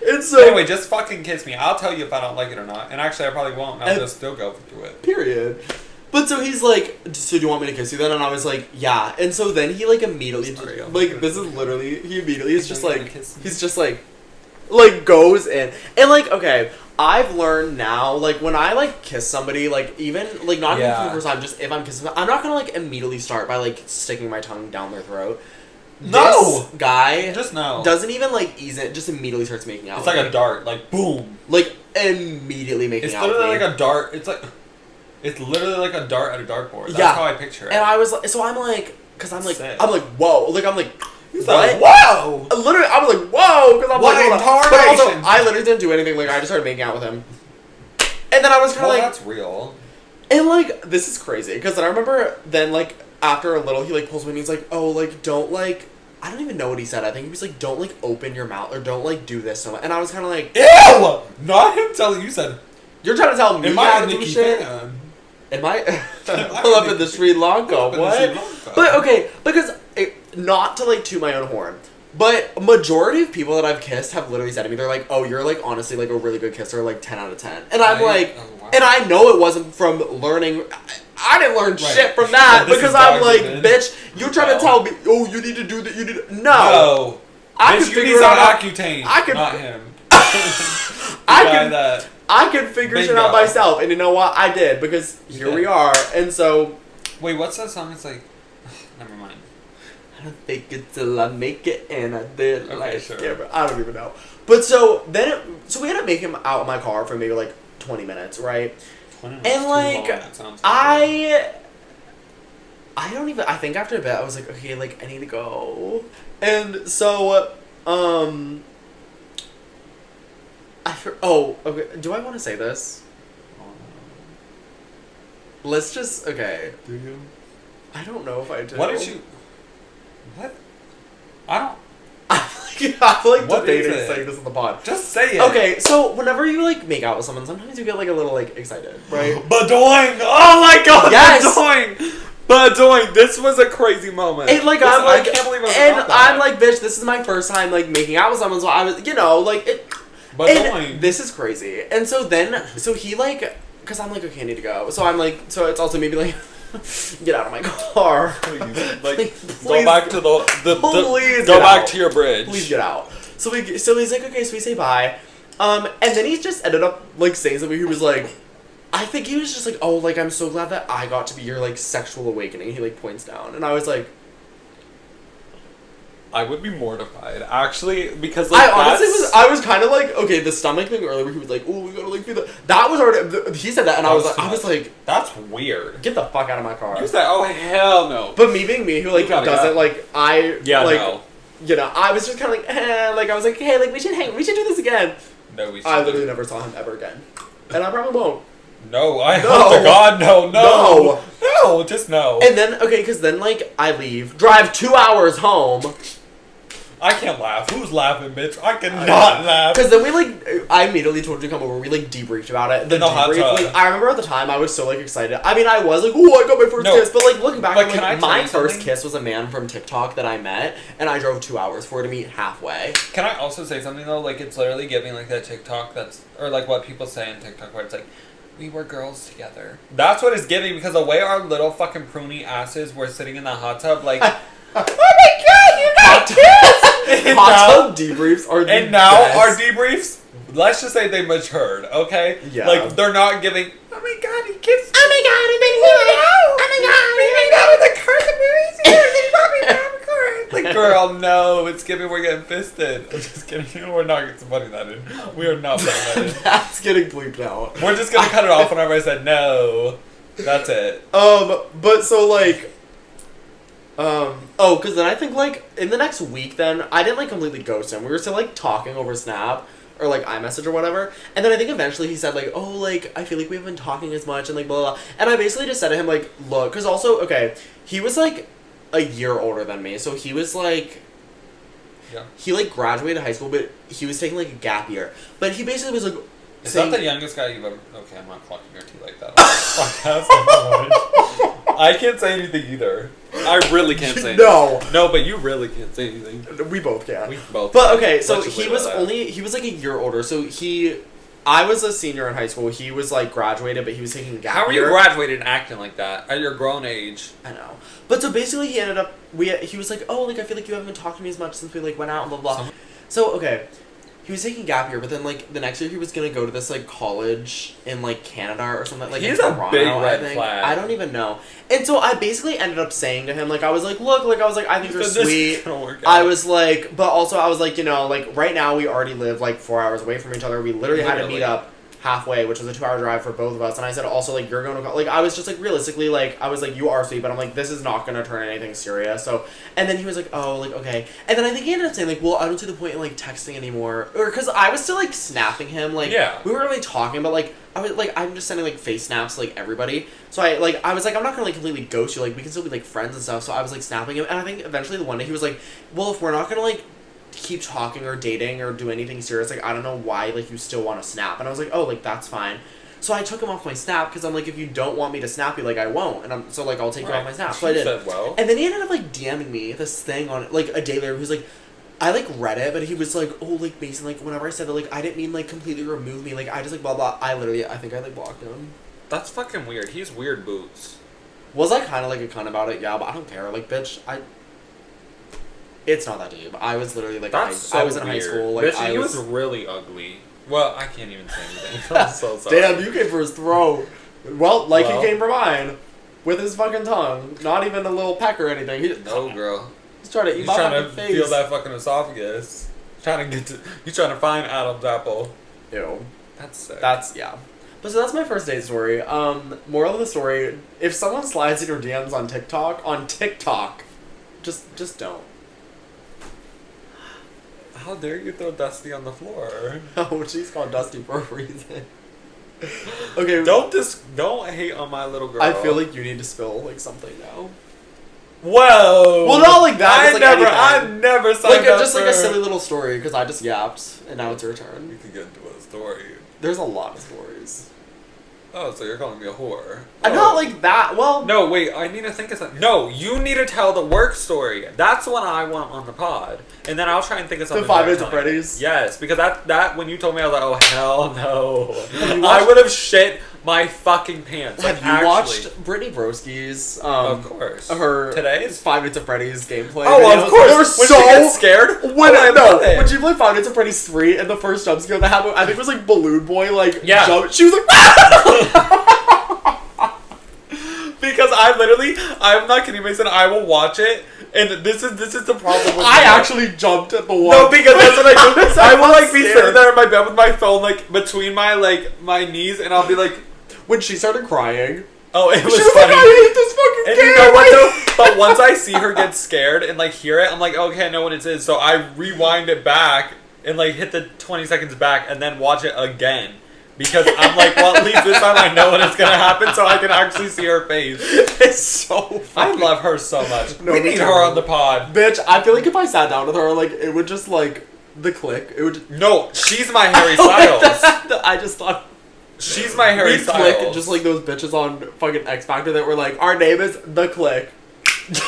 And so anyway, just fucking kiss me. I'll tell you if I don't like it or not. And actually, I probably won't. I'll just still go through it. Period. But so he's like, so do you want me to kiss you then? And I was like, yeah. And so then he like immediately, this is literally, he immediately is just like, he's just like goes in. And like, okay, I've learned now, like when I like kiss somebody, like even, like not even for the first time, just if I'm kissing them, I'm not gonna like immediately start by like sticking my tongue down their throat. No! This guy just no. Doesn't even like ease it, just immediately starts making out. It's like a dart, like boom. Like immediately making out. It's literally like a dart. It's literally like a dart at a dartboard. That's how I picture it. And I was like, so I'm like, because I'm like, whoa. Like, I'm like, he's what? Like, whoa! Literally, I was like, whoa! Because I'm what like, incarnation? But also, I literally didn't do anything. Like, I just started making out with him. And then I was kind of like, that's real. And like, this is crazy. Because then I remember then, like, after a little, he like pulls me and he's like, oh, like, don't like, I don't even know what he said. I think he was like, don't like open your mouth or don't like do this so much. And I was kind of like, ew! Not him telling you said. You're trying to tell me how to do shit? Am I pull up in the Sri Lanka? What? But okay, because not to like toot my own horn, but a majority of people that I've kissed have literally said to me, they're like, "Oh, you're like honestly like a really good kisser, like 10 out of 10." And I'm like, wow. And I know it wasn't from learning. I didn't learn shit from that because I'm like, bitch, you're trying to tell me, oh, you need to do that. You need to no. I can figure it out. Accutane. I can not him. I can figure shit out myself, and you know what? I did, because here we are, and so... Wait, what's that song? It's like... Never mind. I don't fake it till I make it, and I did sure. I don't even know. But so, then so we had to make him out of my car for maybe like 20 minutes, right? 20 minutes and like, I think after a bit, I was like, okay, like, I need to go. And so, okay. Do I want to say this? Oh, no. Let's just, okay. Do you? I don't know if I do. What did you... What? I don't... I'm like debating saying this in the pod. Just say it. Okay, so whenever you like make out with someone, sometimes you get like a little like excited, right? Badoing! Oh my god! Yes! Badoing! This was a crazy moment. And like I can't believe I'm like, bitch, this is my first time like making out with someone, so I was, you know, like it. And this is crazy. And so he like, because I'm like, okay, I need to go. So I'm like, so it's also maybe like, get out of my car. Please, like, please, go back to please go back to your bridge. Please get out. So he's like, okay, so we say bye. And then he just ended up like saying something. He was like, I think he was just like, oh, like, I'm so glad that I got to be your like sexual awakening. He like points down, and I was like, I would be mortified, actually, because like I was kind of like, okay, the stomach thing earlier where he was like, oh, we gotta like be that was already, he said that, and I was like, that's weird. Get the fuck out of my car. You said, oh hell no. But me being me, who like doesn't like, no. You know, I was just kind of like, like I was like, hey, like we should do this again. No, we should. I literally never saw him ever again, and I probably won't. No, I hope to God, no, just no. And then, okay, because then, like, I leave, drive 2 hours home. I can't laugh. Who's laughing, bitch? I cannot laugh. Because then we, like, I immediately told you to come over. We, like, debriefed about it. The debrief, like, I remember at the time, I was so, like, excited. I mean, I was like, oh, I got my first kiss. But, like, looking back, like, my first kiss was a man from TikTok that I met, and I drove 2 hours for to meet halfway. Can I also say something, though? Like, it's literally giving, like, that TikTok that's, or, like, what people say in TikTok where it's like, we were girls together. That's what it's giving, because the way our little fucking pruny asses were sitting in the hot tub, like, oh my god, you got kids! Hot tub debriefs are the And now best. our debriefs, let's just say they matured, okay? Yeah. Like, they're not giving, oh my god, he kissed me. Oh my god, and then he went out. Oh my god, we made out in the car, the movies, and he brought me popcorn. Like, girl, no, it's giving we're getting fisted. I'm just kidding. We're not putting that in. We are not putting that in. That's getting bleeped out. We're just gonna cut it off whenever I said no. That's it. But so like, because then I think like in the next week, then I didn't like completely ghost him. We were still like talking over Snap or like iMessage or whatever, and then I think eventually he said like, oh, like I feel like we haven't been talking as much and like blah blah, blah. And I basically just said to him like, look, because also okay, he was like a year older than me, so he was like. Yeah. He like graduated high school, but he was taking like a gap year. But he basically was like. Is that the youngest guy you've ever... Okay, I'm not clocking your tea like that. I can't say anything either. I really can't say anything. No, but you really can't say anything. We both can. We both But can. okay, so Let's just he leave was it at that. he was like a year older. So I was a senior in high school. He was like graduated, but he was taking a gap How are you year. graduated and acting like that at your grown age? I know. But so basically he ended up... He was like, oh, like I feel like you haven't been talking to me as much since we like went out and blah blah. So okay. He was taking gap year, but then like the next year he was gonna go to this like college in like Canada or something like. He's in a Toronto, big I red think. flag. I don't even know. And so I basically ended up saying to him like I was like, look, like I was like I think you're This is sweet. gonna work I out. was like, but also I was like, you know, like right now we already live like 4 hours away from each other. We literally had to meet up halfway, which was a 2-hour drive for both of us. And I said also like you're going to like I was just like realistically like I was like you are sweet, but I'm like this is not gonna turn anything serious. So and then he was like oh like okay, and then I think he ended up saying like well I don't see the point in like texting anymore, or because I was still like snapping him like we weren't really talking, but like I was like I'm just sending like face snaps to, like everybody. So I was like I'm not gonna like completely ghost you, like we can still be like friends and stuff. So I was like snapping him, and I think eventually the one day he was like well if we're not gonna like keep talking or dating or do anything serious, like I don't know why like you still want to snap. And I was like oh like that's fine. So I took him off my snap because I'm like if you don't want me to snap you like I won't, and I'm so like I'll take you off my snap. So I did. And then he ended up like DMing me this thing on like a day later. He was like I like read it, but he was like oh like Mason like whenever I said that like I didn't mean like completely remove me, like I just like blah blah. I think I like blocked him. That's fucking weird. He's weird boots. Was I kind of like a cunt about it? Yeah, but I don't care. Like bitch, it's not that deep. I was literally like I was in high school. Like bitch, he was really ugly. Well, I can't even say anything. I'm so sorry. Damn, you came for his throat. Well, he came for mine. With his fucking tongue. Not even a little peck or anything. No, girl. He's trying to eat He's my trying to face. feel that fucking esophagus. He's trying to find Adam's apple. Ew. That's sick. Yeah. But so that's my first date story. Moral of the story, if someone slides in your DMs on TikTok, just don't. How dare you throw Dusty on the floor? Oh, she's called Dusty for a reason. Okay. Don't hate on my little girl. I feel like you need to spill like something now. Whoa! Well, not like that. I never signed up just for... like a silly little story because I just yapped and now it's your turn. You can get into a story. There's a lot of stories. Oh, so you're calling me a whore? I'm not like that. Well, no, wait. I need to think of something. No, you need to tell the work story. That's what I want on the pod, and then I'll try and think of something. The 5 Minutes of Freddy's. Yes, because that when you told me, I was like, oh hell no. I would have shit my fucking pants. Have you watched Brittany Broski's? Of course. Her today's 5 Minutes of Freddy's gameplay. Oh, videos? of course. They were when so she gets scared. When she played 5 Minutes of Freddy's 3 and the first jump scare that happened, I think it was like Balloon Boy. Like jumped. She was like. Because I'm not kidding, Mason. I will watch it, and this is the problem with I actually jumped at the wall. No, because that's what I do. I will like be sitting there in my bed with my phone like between my knees, and I'll be like, when she started crying. Oh, it was she was funny. like, I hate this fucking and game. you know what though? But once I see her get scared and like hear it, I'm like, okay, I know what it is. So I rewind it back and like hit the 20 seconds back and then watch it again. Because I'm like, well, at least this time I know when it's gonna happen, so I can actually see her face. It's so funny. I love her so much. No, we need her on the pod. Bitch, I feel like if I sat down with her, like, it would just, like, the click. It would just... No, she's my Harry Styles. I just thought... She's my Harry Styles. Click, just like those bitches on fucking X Factor that were like, our name is The Click. That's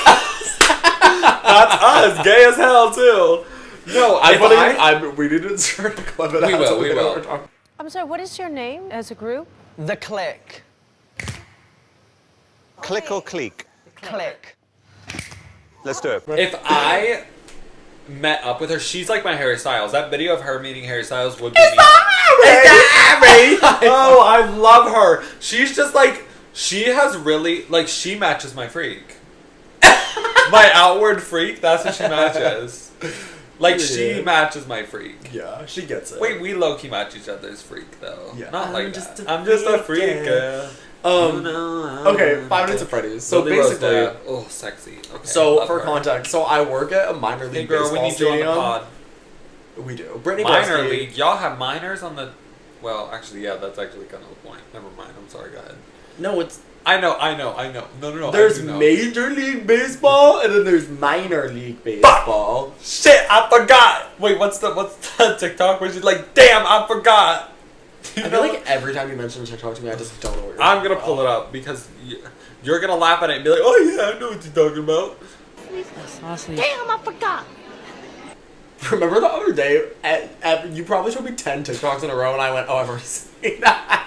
us, gay as hell, too. No, we need to insert a clip of that. We will. I'm sorry, what is your name as a group? The Click. Click or clique? Click. Let's do it. If I met up with her, she's like my Harry Styles. That video of her meeting Harry Styles would be me. Is that Harry? Oh, I love her. She's just like, she has really, like, she matches my freak. My outward freak, that's what she matches. Like, she Yeah. matches my freak. Yeah, she gets it. Wait, we low-key match each other's freak, though. Yeah. Not I'm like just that. a I'm just a freak, freak, yeah. girl. Okay, 5 Nights at Freddy's. So Lily basically, Rose, oh, sexy. Okay, so love for her. context, so I work at a minor Hey, league girl, we baseball need you on the stadium. pod. We do. Brittany Minor Bresky- league. Y'all have minors on the... Well, actually, yeah, that's actually kind of the point. Never mind. I'm sorry. Go ahead. No, it's I know. No. there's I do know. Major League Baseball and then there's Minor League Baseball. Shit, I forgot. Wait, what's the TikTok where she's like, damn, I forgot. You I know? feel like every time you mention TikTok to me, I just don't know what you're I'm talking gonna pull about. it up because you're gonna laugh at it and be like, oh yeah, I know what you're talking about. Damn, I forgot. Remember the other day, you probably showed me 10 TikToks in a row and I went, oh, I've already seen that.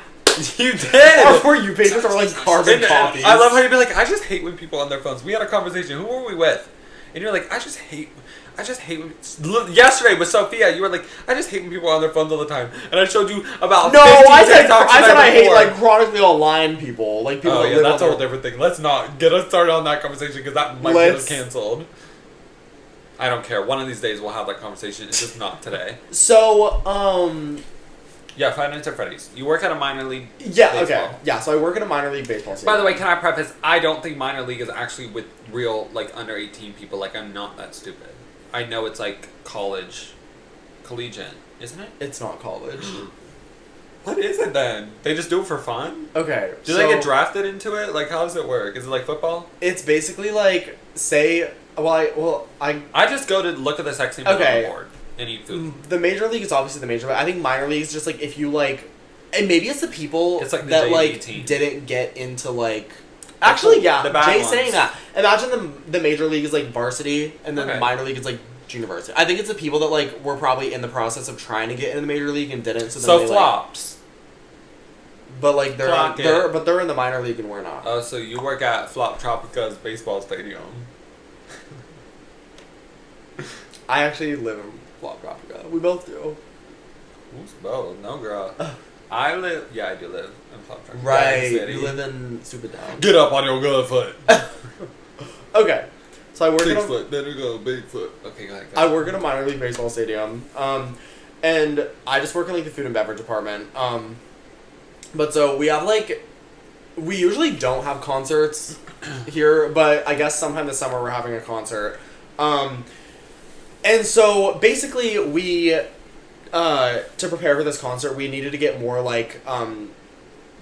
You did. Our For You pages are like carbon And copies. I love how you'd be like, I just hate when people on their phones. We had a conversation. Who were we with? And you're like, I just hate when... Yesterday with Sophia, you were like, I just hate when people are on their phones all the time. And I showed you about No, 15 I said TikToks the night I hate before. like chronically online people, like people. Oh that yeah, live that's a on whole different thing. Let's not get us started on that conversation because that might get us canceled. I don't care. One of these days we'll have that conversation. It's just not today. So, Yeah, 5 Nights at Freddy's. You work at a minor league yeah, baseball. okay, yeah. So I work in a minor league baseball team. By the way, can I preface? I don't think minor league is actually with real like under 18 people. Like I'm not that stupid. I know it's like collegiate, isn't it? it's not college. What is it then? They just do it for fun? Okay, Do they get drafted into it? Like how does it work? Is it like football? It's basically like I just go to look at the sex team Okay. on the board and eat food. the major league is obviously the major league. I think minor league is just like if you like, and maybe it's the people It's like the that JV like team. didn't get into like. Actually, yeah, the bad Jay's ones. saying that. Imagine the major league is like varsity, and then Okay. the minor league is like junior varsity. I think it's the people that like were probably in the process of trying to get into the major league and didn't. So, then So they, flops. but like they're Clock it. they're in the minor league and we're not. Oh, so you work at Flop Tropica's baseball stadium. I actually live in Flop Tropica. We both do. Who's both? No, girl. I live. Yeah, I do live in Flop Tropica. Right, City. you live in Super Down. Get up on your good foot. Okay, so I work in 6 a, foot. Then you go big foot. Okay, go ahead. I work in a minor league baseball stadium, and I just work in like the food and beverage department. But so we have like, we usually don't have concerts here, but I guess sometime this summer we're having a concert. And so basically we, to prepare for this concert, we needed to get more like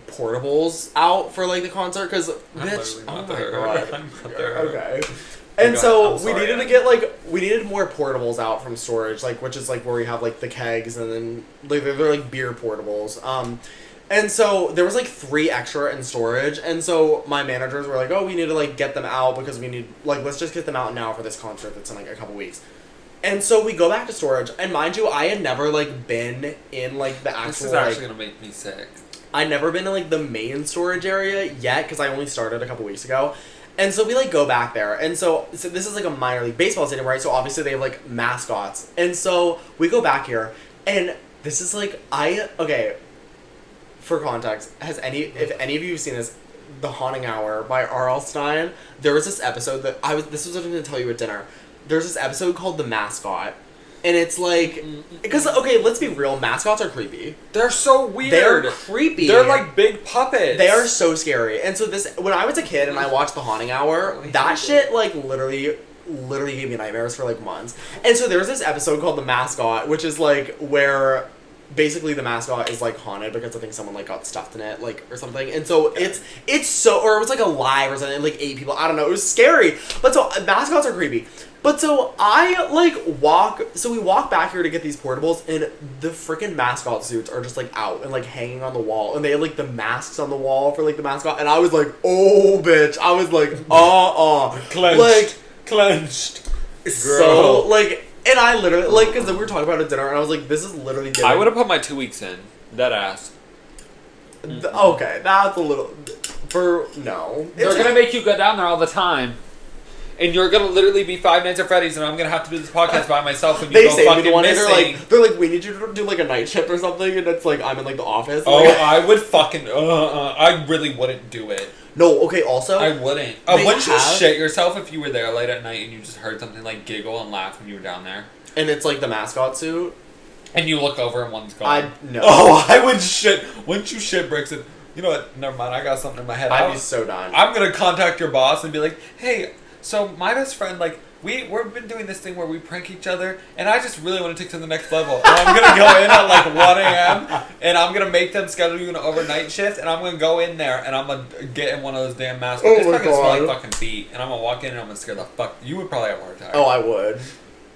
portables out for like the concert because I'm bitch, literally oh not my there. god, I'm not there. okay. Oh And God, so I'm we sorry, needed to Anna. get like we needed more portables out from storage, like which is like where we have like the kegs and then like they're like beer portables. And so there was like 3 extra in storage, and so my managers were like, "Oh, we need to like get them out because we need like let's just get them out now for this concert that's in like a couple weeks." And so we go back to storage, and mind you, I had never like been in like the actual This is actually like gonna make me sick. I'd never been in like the main storage area yet because I only started a couple weeks ago. And so we like go back there. And so this is like a minor league baseball stadium, right? So obviously they have like mascots. And so we go back here and this is like okay, for context, if any of you have seen this, The Haunting Hour by R.L. Stein, there was this episode that this was what I was going to tell you at dinner. There's this episode called The Mascot. And it's like, because, okay, let's be real, mascots are creepy. They're so weird. They're creepy. They're like big puppets. They are so scary. And so when I was a kid and I watched The Haunting Hour, that shit like literally gave me nightmares for like months. And so there's this episode called The Mascot, which is like where basically the mascot is like haunted because I think someone like got stuffed in it, like or something. And so it's so, or it was like alive or something, like 8 people. I don't know. It was scary. But so mascots are creepy. But so we walk back here to get these portables, and the freaking mascot suits are just like out and like hanging on the wall, and they had like the masks on the wall for like the mascot, and I was like, oh bitch, I was like, clenched, like clenched. So like, and I literally like because we were talking about it at dinner, and I was like, this is literally. I would have put my 2 weeks in. Dead ass. Okay, that's a little. No, They're gonna make you go down there all the time. And you're gonna literally be 5 Nights at Freddy's, and I'm gonna have to do this podcast by myself. And they you go say me fucking the one day missing. they're like we need you to do like a night shift or something, and it's like I'm in like the office. Oh, Like, I would fucking. I really wouldn't do it. No, okay, also... I wouldn't. They Wouldn't you have- shit yourself if you were there late at night and you just heard something like giggle and laugh when you were down there? And it's like the mascot suit. And you look over and one's gone. No. Oh, I would shit. Wouldn't you shit bricks? And you know what? Never mind. I got something in my head. I'd be so done. I'm gonna contact your boss and be like, hey, so my best friend, like, we've been doing this thing where we prank each other, and I just really want to take it to the next level. And I'm gonna go in at like 1 a.m. and I'm gonna make them schedule you an overnight shift, and I'm gonna go in there and I'm gonna get in one of those damn masks. Oh It's my not gonna smell God. like fucking feet, and I'm gonna walk in and I'm gonna scare the fuck. You would probably have a heart attack. Oh, I would.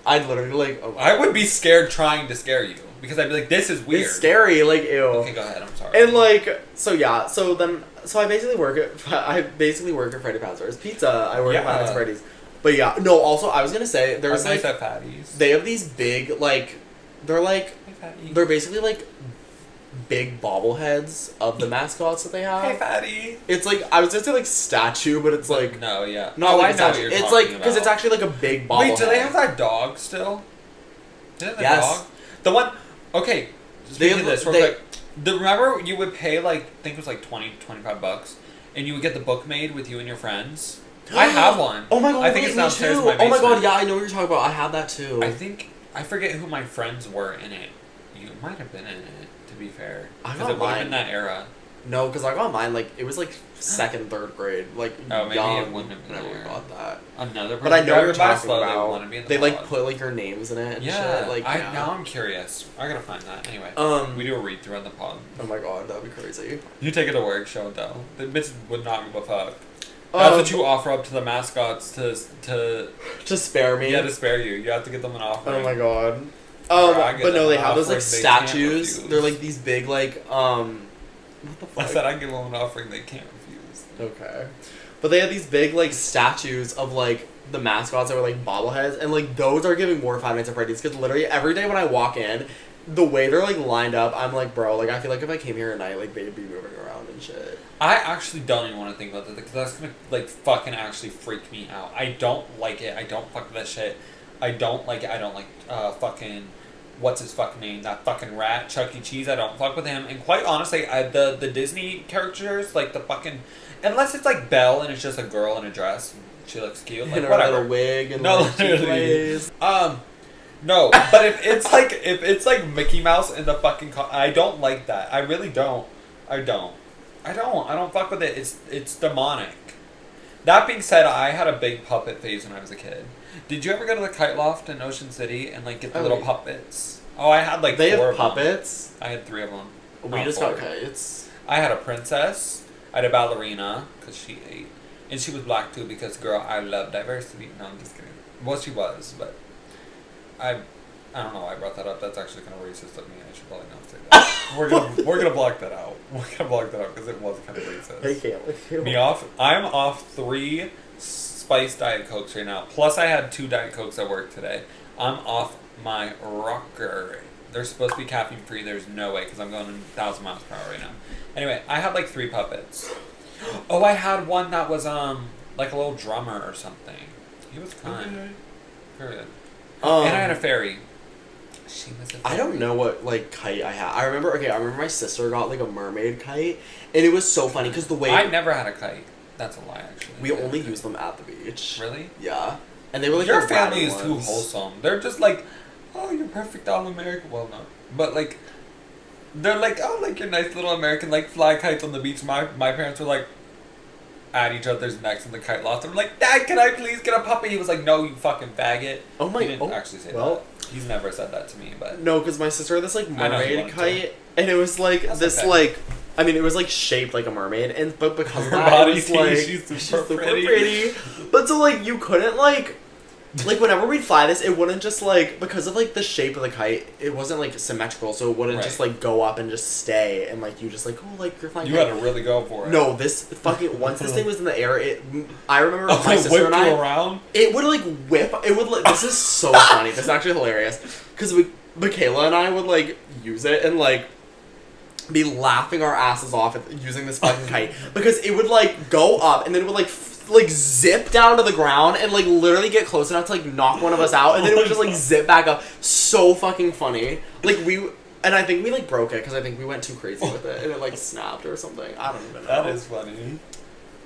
I'd literally like... Oh, I would be scared trying to scare you because I'd be like, this is weird. It's scary, like, ew. Okay, go ahead. I'm sorry. And like, so yeah, so I basically work at Freddy Fazbear's Pizza. I work at Five Nights at Freddy's. But yeah, no, also I was gonna say there's nice like at Fatties. they have these big like they're basically like big bobbleheads of the mascots that they have. Hey, fatty. It's like I was gonna say like statue, but it's like No, yeah. not Oh, like I a know statue. what you're It's talking like because it's about. actually like a big bobblehead. Wait, do they have that dog still? Do they have the Yes. dog? The one. Okay. They Speaking have- of this, real quick. Remember you would pay like I think it was like $20-$25, and you would get the book made with you and your friends. I have one. Oh my god! I think wait, it's me downstairs too. in my Oh my god! basement. Yeah, I know what you're talking about. I have that too. I forget who my friends were in it. You might have been in it, to be fair. I Because got it would have mine. been that era. No, because I got mine like it was like second, third grade, like Oh, maybe young. it wouldn't have been whenever we there. got that. Another person But I know what you're driving by talking slow, they about. wanna be in the They like pod. put like your names in it and Yeah, shit. Like yeah. now I'm curious. I gotta find that. Anyway, we do a read through on the pod. Oh my god, that'd be crazy. You take it to work, show and tell. The bitch would not give a fuck. That's what you offer up to the mascots to spare me. yeah, to spare you. You have to get them an offering. Oh my god. I get But no, them they an have those like offering they can't statues. refuse. They're like these big like what the fuck? I said I give them an offering they can't refuse. Okay. But they have these big like statues of like the mascots that were like bobbleheads, and like those are giving more Five Nights at Freddy's because literally every day when I walk in, the way they're like lined up, I'm like, bro, like I feel like if I came here at night, like they'd be moving around and shit. I actually don't even want to think about that because that's gonna like fucking actually freak me out. I don't like it. I don't fuck with that shit. I don't like it. I don't like fucking what's his fucking name? That fucking rat, Chuck E. Cheese. I don't fuck with him. And quite honestly, the Disney characters, like the fucking, unless it's like Belle and it's just a girl in a dress, and she looks cute. Like In a whatever. little wig and No, like, she literally. plays. No, but if it's like Mickey Mouse in the fucking I don't like that. I really don't. I don't fuck with it. It's demonic. That being said, I had a big puppet phase when I was a kid. Did you ever go to the Kite Loft in Ocean City and like get the little puppets? Oh, I had like They 4 have of them. puppets. I had 3 of them. We Not just 4. got kites. I had a princess. I had a ballerina because she ate, and she was black too because girl, I love diversity. No, I'm just kidding. Well, she was, but I don't know why I brought that up. That's actually kind of racist of me. I should probably not say that. we're gonna block that out. We're gonna block that out because it was kind of racist. They can't with you. I'm off 3 spiced Diet Cokes right now. Plus, I had 2 Diet Cokes at work today. I'm off my rocker. They're supposed to be caffeine free. There's no way because I'm going 1,000 miles per hour right now. Anyway, I had like 3 puppets. Oh, I had one that was like a little drummer or something. He was kind. Period. And I had a fairy. She was a fairy. I don't know what like kite I had. I remember my sister got like a mermaid kite, and it was so funny because the way I never had a kite. That's a lie, actually. we only used them at the beach. Really? Yeah, and they were like your the family ratty is too ones. wholesome. They're just like, oh, you're perfect all American. Well, no, but like, they're like, oh, like you're nice little American, like fly kites on the beach. My parents were like, at each other's necks in the Kite Loft. I'm like, Dad, can I please get a puppy? He was like, no, you fucking faggot. Oh my! He didn't oh, actually say well, that. He's never said that to me, but no, because my sister had this like I know he mermaid wanted to. kite, and it was like That's this okay. like. I mean, it was like shaped like a mermaid, and but because of Her that, body, it was like she's super pretty. pretty. But so like you couldn't like whenever we'd fly this, it wouldn't just like because of like the shape of the kite, it wasn't like symmetrical, so it wouldn't just Right. like go up and just stay, and like you just like oh like you're flying. You had to really go for it. No, this fucking once this thing was in the air, I remember Oh, my it sister whipped and I. you around? It would like whip. It would like. This is so funny. This is actually hilarious because Michaela and I would like use it and like be laughing our asses off at using this fucking kite because it would like go up and then it would like like zip down to the ground and like literally get close enough to like knock one of us out and then it would just like zip back up. So fucking funny. Like and I think we like broke it because I think we went too crazy with it and it like snapped or something. I don't even know. That is funny.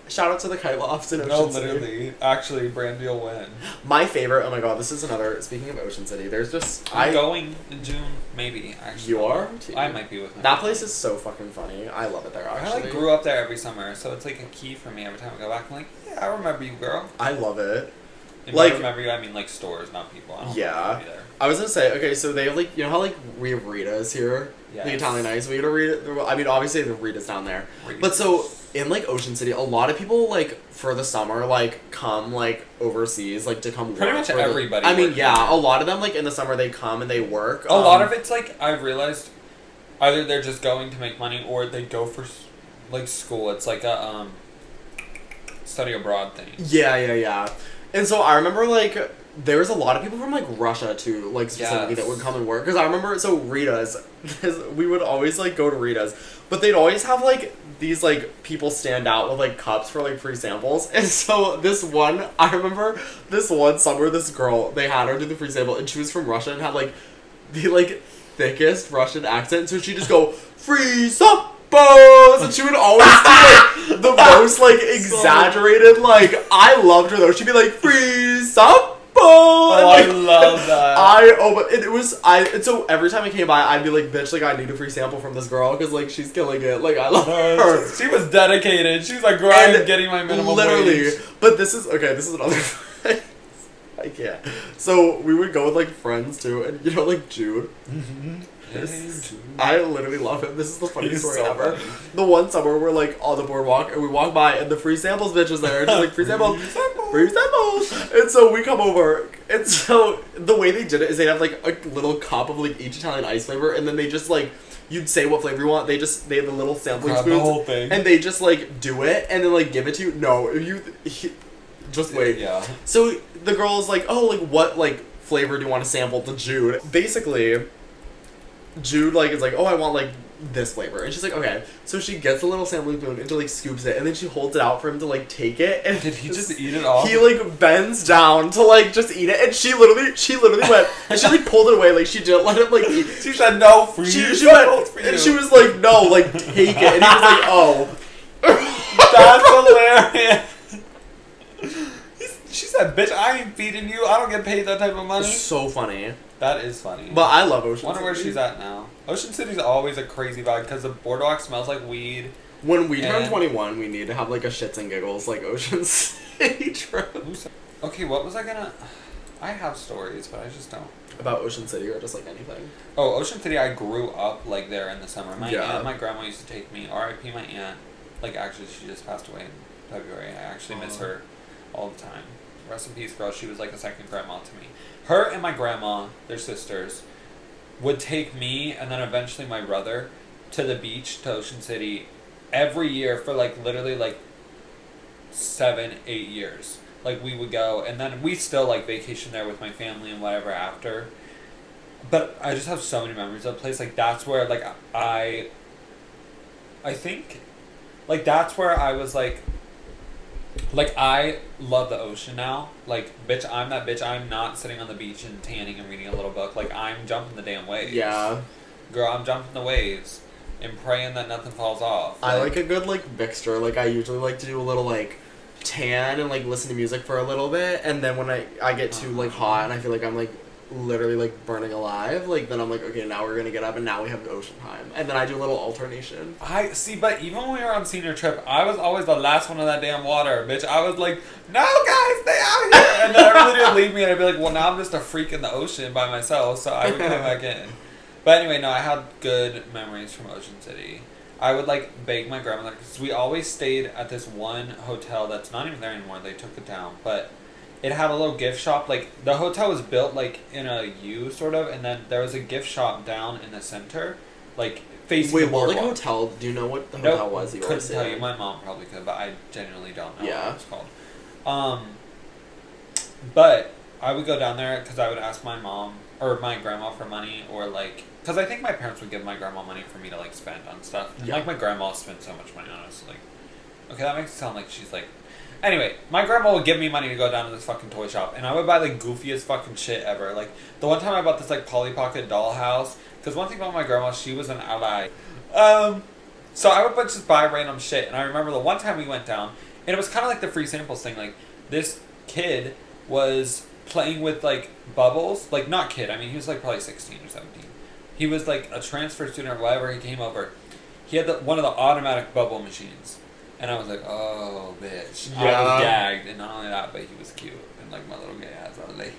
Shout out to the Kite Lofts in Ocean No, City. literally. Actually, brand deal win. My favorite, oh my god, this is another, speaking of Ocean City, there's just, I'm going in June, maybe, actually. You are? I might be with my That family. place is so fucking funny. I love it there, I actually. like grew up there every summer, so it's like a key for me every time I go back. I'm like, yeah, I remember you, girl. I love it. And Like- by remember you, I mean like stores, not people. I don't Yeah. remember you there. I was gonna say, okay, so they have like, you know how like we have Rita's here? Yes. The Italian Ice, we go to Rita, I mean obviously the Rita's down there. But so, in like Ocean City, a lot of people like, for the summer, like, come like overseas, like to come Pretty work. much for the- everybody I mean, works yeah, there. a lot of them like in the summer they come and they work. A lot of it's like, I've realized, either they're just going to make money or they go for like school. It's like a study abroad thing. Yeah. And so I remember like there was a lot of people from like Russia too, like specifically Yes. that would come and work. Because I remember so Rita's, we would always like go to Rita's, but they'd always have like these like people stand out with like cups for like free samples. And so this one, I remember this one summer, this girl, they had her do the free sample, and she was from Russia and had like the like thickest Russian accent. So she'd just go free samples, and she would always do like the most like exaggerated. Like I loved her though. She'd be like free samples. Oh, I And, like, love that. but it was and so every time I came by, I'd be like, bitch, like I need a free sample from this girl because like she's killing it. Like I love her. She was dedicated. She was like, girl, I'm And getting my minimum literally, wage. but this is another. I can't. So we would go with like friends too, and you know like Jude. I literally love him. This is the funniest He's story so ever. funny. The one summer we're like on the boardwalk and we walk by and the free samples bitch is there. And she's like free samples, free samples. And so we come over. And so the way they did it is they have like a little cup of like each Italian ice flavor, and then they just like you'd say what flavor you want. They have the little sampling Grab the spoons, whole thing. and they just like do it and then like give it to you. No, just wait. Yeah. So the girl's like, oh, like what like flavor do you want to sample to Jude? Basically, Jude like is like, oh, I want like this flavor, and she's like, okay. So she gets a little sampling spoon and she like scoops it, and then she holds it out for him to like take it. And Did he just eat it all? He like bends down to like just eat it, and she literally went and she like pulled it away, like she didn't let him like eat. She said no free She samples went for and you. she was like, no, like take it, and he was like, oh. That's hilarious. She said, bitch, I ain't feeding you. I don't get paid that type of money. So funny. That is funny. But I love Ocean Wonder City. where she's at now. Ocean City's always a crazy vibe because the boardwalk smells like weed. When we turn And- 21, we need to have like a shits and giggles like Ocean City trip. Okay, what was I gonna... I have stories, but I just don't. About Ocean City or just like anything. Oh, Ocean City, I grew up like there in the summer. My Yeah. aunt and my grandma used to take me. R.I.P. my aunt. Like, actually, she just passed away in February. I actually miss her all the time. Rest in peace, girl. She was like a second grandma to me. Her and my grandma, they're sisters, would take me and then eventually my brother to the beach, to Ocean City, every year for like literally like 7-8 years. Like we would go, and then we still like vacation there with my family and whatever after. But I just have so many memories of the place. Like that's where like I think like that's where I was like I love the ocean now. Like bitch, I'm that bitch. I'm not sitting on the beach and tanning and reading a little book. Like I'm jumping the damn waves. Yeah. Girl, I'm jumping the waves and praying that nothing falls off. I like a good like mixture. Like I usually like to do a little like tan and like listen to music for a little bit, and then when I get too like hot and I feel like I'm like literally like burning alive, like then I'm like, okay, now we're gonna get up and now we have the ocean time, and then I do a little alternation. I see, but even when we were on senior trip, I was always the last one in that damn water, bitch. I was like, no, guys, stay out here. And then everybody would leave me, and I'd be like, well, now I'm just a freak in the ocean by myself, so I would come back in. But anyway, no, I had good memories from Ocean City. I would like beg my grandmother, because we always stayed at this one hotel that's not even there anymore. They took it down, but it had a little gift shop. Like the hotel was built like in a U sort of, and then there was a gift shop down in the center, like facing Wait, the what like boardwalk. hotel? Do you know what the Nope, hotel was? You couldn't always tell say? you. My mom probably could, but I genuinely don't know Yeah. what it's called. But I would go down there because I would ask my mom or my grandma for money, or like, because I think my parents would give my grandma money for me to like spend on stuff. And, Yeah. like my grandma spent so much money on us. Like, okay, that makes it sound like she's like. Anyway, my grandma would give me money to go down to this fucking toy shop, and I would buy the goofiest fucking shit ever. Like the one time I bought this like Polly Pocket dollhouse, because one thing about my grandma, she was an ally. So I would just buy random shit, and I remember the one time we went down, And it was kind of like the free samples thing. Like, this kid was playing with, like, bubbles. Like, not kid. I mean, he was, like, probably 16 or 17. He was, like, a transfer student or whatever. He came over. He had one of the automatic bubble machines. And I was like, oh, bitch. I was gagged. And not only that, but he was cute. And, like, my little gay ass. I was like,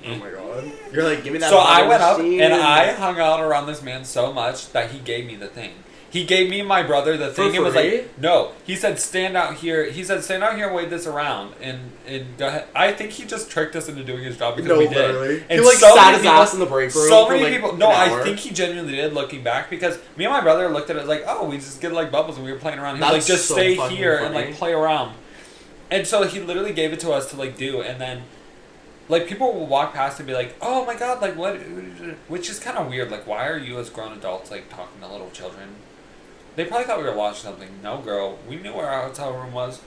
oh my god. You're like, give me that So bubble I went machine. up and I hung out around this man so much that he gave me the thing. He gave me and my brother the thing. It was like, no. He said, stand out here. He said, stand out here and wave this around. And go ahead. I think he just tricked us into doing his job because we literally. did. And he like so sat many his people, ass in the break room. so for many like people. No, an I hour. think he genuinely did looking back because me and my brother looked at it like, oh, we just get like bubbles and we were playing around. He was like, just so stay fucking here funny. and like play around. And so he literally gave it to us to like do. And then like people will walk past and be like, oh my god, like what? Which is kind of weird. Like, why are you as grown adults like talking to little children? They probably thought we were watching something. No, girl. We knew where our hotel room was.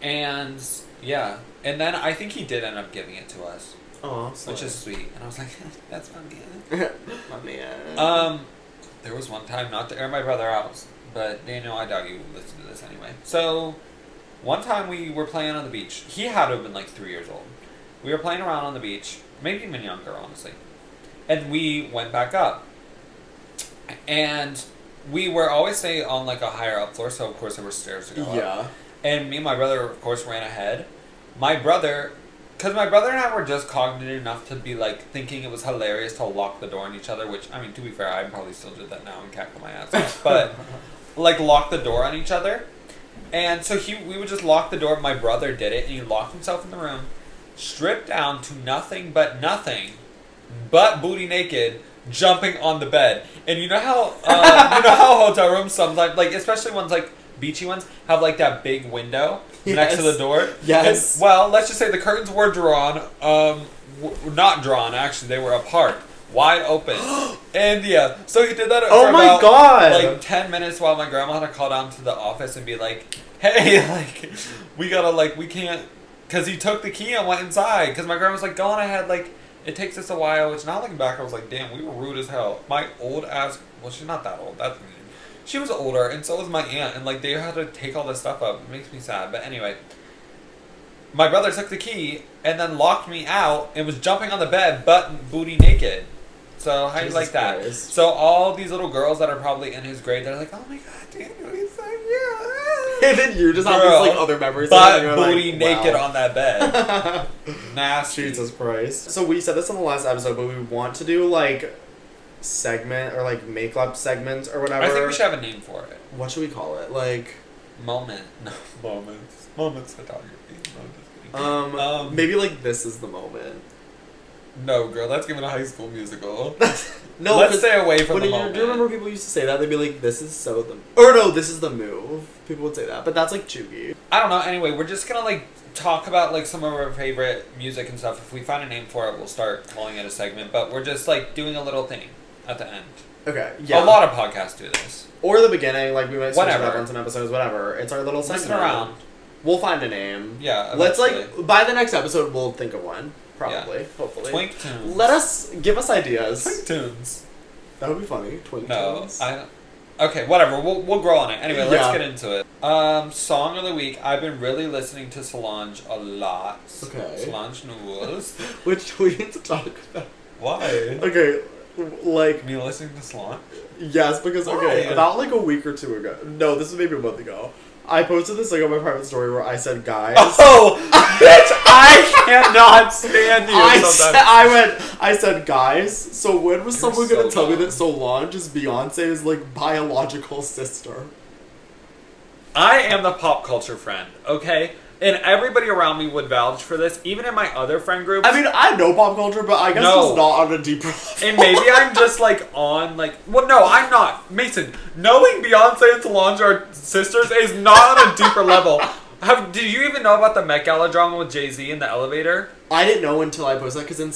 And, yeah. And then I think he did end up giving it to us. Oh, which is sweet. And I was like, that's my man. My man. There was one time, not to air my brother out, but Daniel, I doubt you listen to this anyway. So, one time we were playing on the beach. He had to have been like 3 years old. We were playing around on the beach. Maybe even younger, honestly. And we went back up. And we were always staying on like a higher up floor, so of course there were stairs to go up. And me and my brother, of course, ran ahead. My brother, because my brother and I were just cognitive enough to be like thinking it was hilarious to lock the door on each other, which, I mean, to be fair, I probably still did that now and cackle my ass off. But like lock the door on each other. And so we would just lock the door. My brother did it, and he locked himself in the room, stripped down to nothing but booty naked, jumping on the bed. And you know how hotel rooms sometimes, like especially ones like beachy ones, have like that big window next to the door. Yes. And, well, let's just say the curtains were drawn. Not drawn, actually, they were apart, wide open. And yeah, so he did that. Oh for my about, god! Like 10 minutes while my grandma had to call down to the office and be like, "Hey, like we gotta like we can't," because he took the key and went inside. Because my grandma was like, "Go on ahead, like." It takes us a while, which now looking back, I was like, damn, we were rude as hell. My old ass, well, she's not that old, that's mean. She was older, and so was my aunt, and like, they had to take all this stuff up. It makes me sad, but anyway. My brother took the key, and then locked me out, and was jumping on the bed, booty naked. So, how do you like that? Christ. So, all these little girls that are probably in his grade, they're like, oh my god, Daniel, he's so cute. And then you just have Girl, these like other memories. But and booty like, naked wow. on that bed. Nasty. Jesus Christ. So we said this in the last episode, but we want to do like segment or like makeup segments or whatever. I think we should have a name for it. What should we call it? Like Moment. No, moments photography. No, I'm just kidding. maybe like this is the moment. No, girl, that's giving a High School Musical. No, Let's stay away from the do moment. you remember people used to say that? They'd be like, "This is so the," or no, "This is the move." People would say that, but that's like chuggy. I don't know. Anyway, we're just gonna like talk about like some of our favorite music and stuff. If we find a name for it, we'll start calling it a segment. But we're just like doing a little thing at the end. Okay, yeah. A lot of podcasts do this. Or the beginning, like we might switch it Whatever. up on some episodes, whatever. It's our little segment. Listen around. We'll find a name. Yeah. Let's eventually. like by the next episode, we'll think of one. Probably, hopefully. Twink Tunes. Give us ideas. Twink Tunes. That would be funny. Twink No, Tunes. Okay, whatever. We'll grow on it. Anyway, let's Yeah. get into it. Song of the week. I've been really listening to Solange a lot. Okay. Solange Knowles. Which we need to talk about. Why? Okay, like Me listening to Solange? yes, because okay, Why? about like a week or two ago. No, this was maybe a month ago. I posted this like on my private story where I said, "Guys." Oh, bitch! I cannot stand you. I said, "Guys." So when was someone so gonna tell me dumb. that Solange is Beyonce's like biological sister? I am the pop culture friend, okay? And everybody around me would vouch for this, even in my other friend groups. I mean, I know pop culture, but I guess No. it's not on a deeper level. And maybe I'm just like on like, well, no, I'm not. Mason, knowing Beyonce and Solange are sisters is not on a deeper level. Did you even know about the Met Gala drama with Jay-Z in the elevator? I didn't know until I posted that because then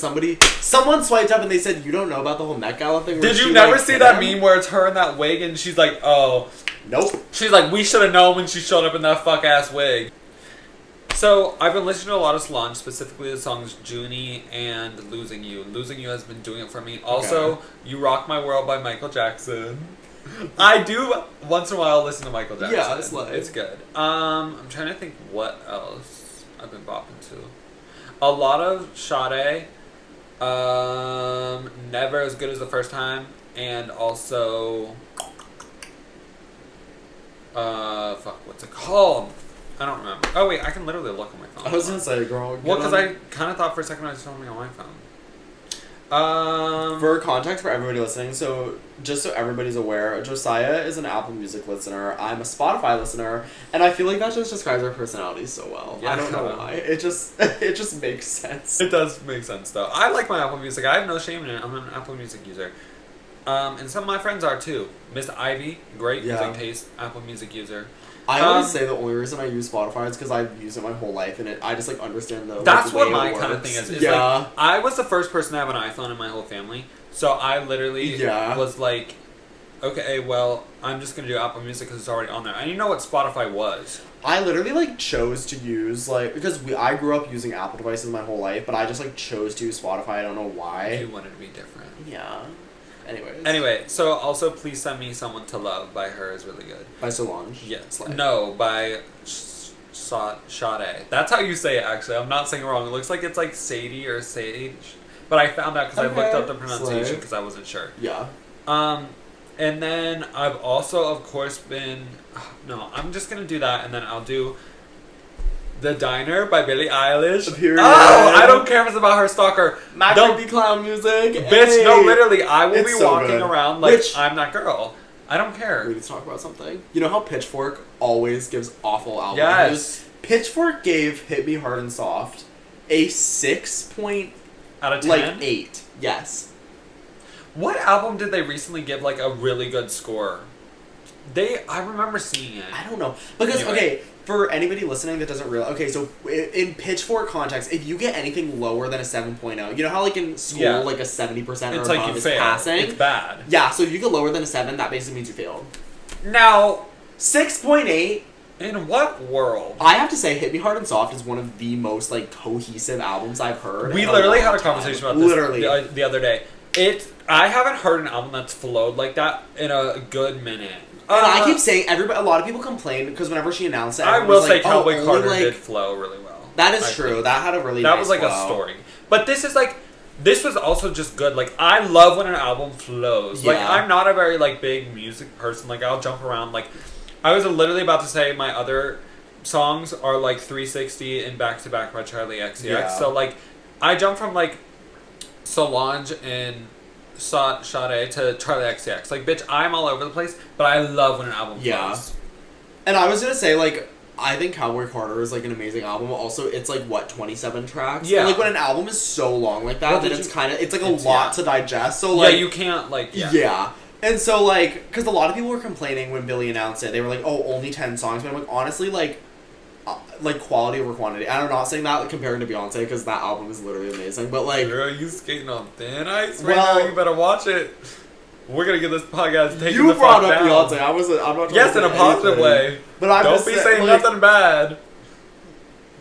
someone swiped up and they said, "You don't know about the whole Met Gala thing." Did you never see that meme where it's her in that wig and she's like, oh. Nope. She's like, we should have known when she showed up in that fuck-ass wig. So, I've been listening to a lot of Solange, specifically the songs Junie and Losing You. Losing You has been doing it for me. Also, You Rock My World by Michael Jackson. I do once in a while listen to Michael Jackson. Yeah, it's like- it's good. I'm trying to think what else I've been bopping to. A lot of Sade. Never as good as the first time, and also, what's it called? I don't remember. Oh wait, I can literally look on my phone. I was gonna say, girl. Well, because I kind of thought for a second I was filming on my phone. For context for everybody listening, so just so everybody's aware, Josiah is an Apple Music listener. I'm a Spotify listener, and I feel like that just describes our personalities so well. Yeah. I don't know why. It just makes sense. It does make sense though. I like my Apple Music. I have no shame in it. I'm an Apple Music user. And some of my friends are too. Miss Ivy, great music taste, Apple Music user. I always say the only reason I use Spotify is because I've used it my whole life, and I just like understand the. That's like, what the way my it kind of works. thing is. Like, I was the first person to have an iPhone in my whole family, so I literally was like, okay, well, I'm just gonna do Apple Music because it's already on there. And you know what Spotify was? I literally like chose to use because I grew up using Apple devices my whole life, but I just like chose to use Spotify. I don't know why. You wanted to be different. Yeah. Anyways. Anyway, so also please send me "Someone to Love" by her is really good. By Solange. Yes. No, by Sade. That's how you say it. Actually, I'm not saying it wrong. It looks like it's like Sadie or Sage, but I found out because I looked up the pronunciation because I wasn't sure. Yeah. And then I've also, of course, been. No, I'm just gonna do that, and then I'll do The Diner by Billie Eilish. Period. Oh, I don't care if it's about her stalker. Magic the Clown music. Bitch, Hey. no, literally, I will It's be so walking good. around like Which- I'm that girl. I don't care. We need to talk about something. You know how Pitchfork always gives awful album Yes. reviews? Pitchfork gave Hit Me Hard and Soft a 6.8. Out of 10? Yes. What album did they recently give like a really good score? I remember seeing it. I don't know. Because, Anyway. okay, for anybody listening that doesn't realize, okay, so in Pitchfork context, if you get anything lower than a 7.0, you know how like in school, like a 70% or It's above like you is fail. passing? It's bad. Yeah, so if you get lower than a 7, that basically means you failed. Now, 6.8. in what world? I have to say, Hit Me Hard and Soft is one of the most like cohesive albums I've heard. We in literally long had a time. conversation about this Literally. the other day. I haven't heard an album that's flowed like that in a good minute. And I keep saying a lot of people complain because whenever she announced it, I everyone will was say like, Cowboy only, Carter like, did flow really well. That is I true. think. That had a really That nice was like flow. a story. But this is like this was also just good. Like I love when an album flows. Like Yeah. I'm not a very like big music person. Like I'll jump around. Like I was literally about to say my other songs are like 360 and Back to Back by Charlie XCX. Yeah. So like I jump from like Solange and Sade to Charlie XCX. Like bitch, I'm all over the place. But I love when an album Yeah. flows. And I was gonna say, like, I think Cowboy Carter is like an amazing album. Also, it's like what 27 tracks. Yeah. And, like when an album is so long like that, Well, then did it's you- kind of it's like a it's- lot yeah. to digest. So like yeah, you can't like yeah. And so like, because a lot of people were complaining when Billy announced it, they were like, "Oh, only 10 songs." But I'm like, honestly, like quality over quantity. And I'm not saying that comparing to Beyonce because that album is literally amazing. But like, Girl, you skating on thin ice right Well- now. You better watch it. We're gonna get this podcast taken you the brought fuck up down. Beyonce. I'm not. Yes, trying in to a say positive anything. way. But I'm Don't just be saying, saying like, nothing bad.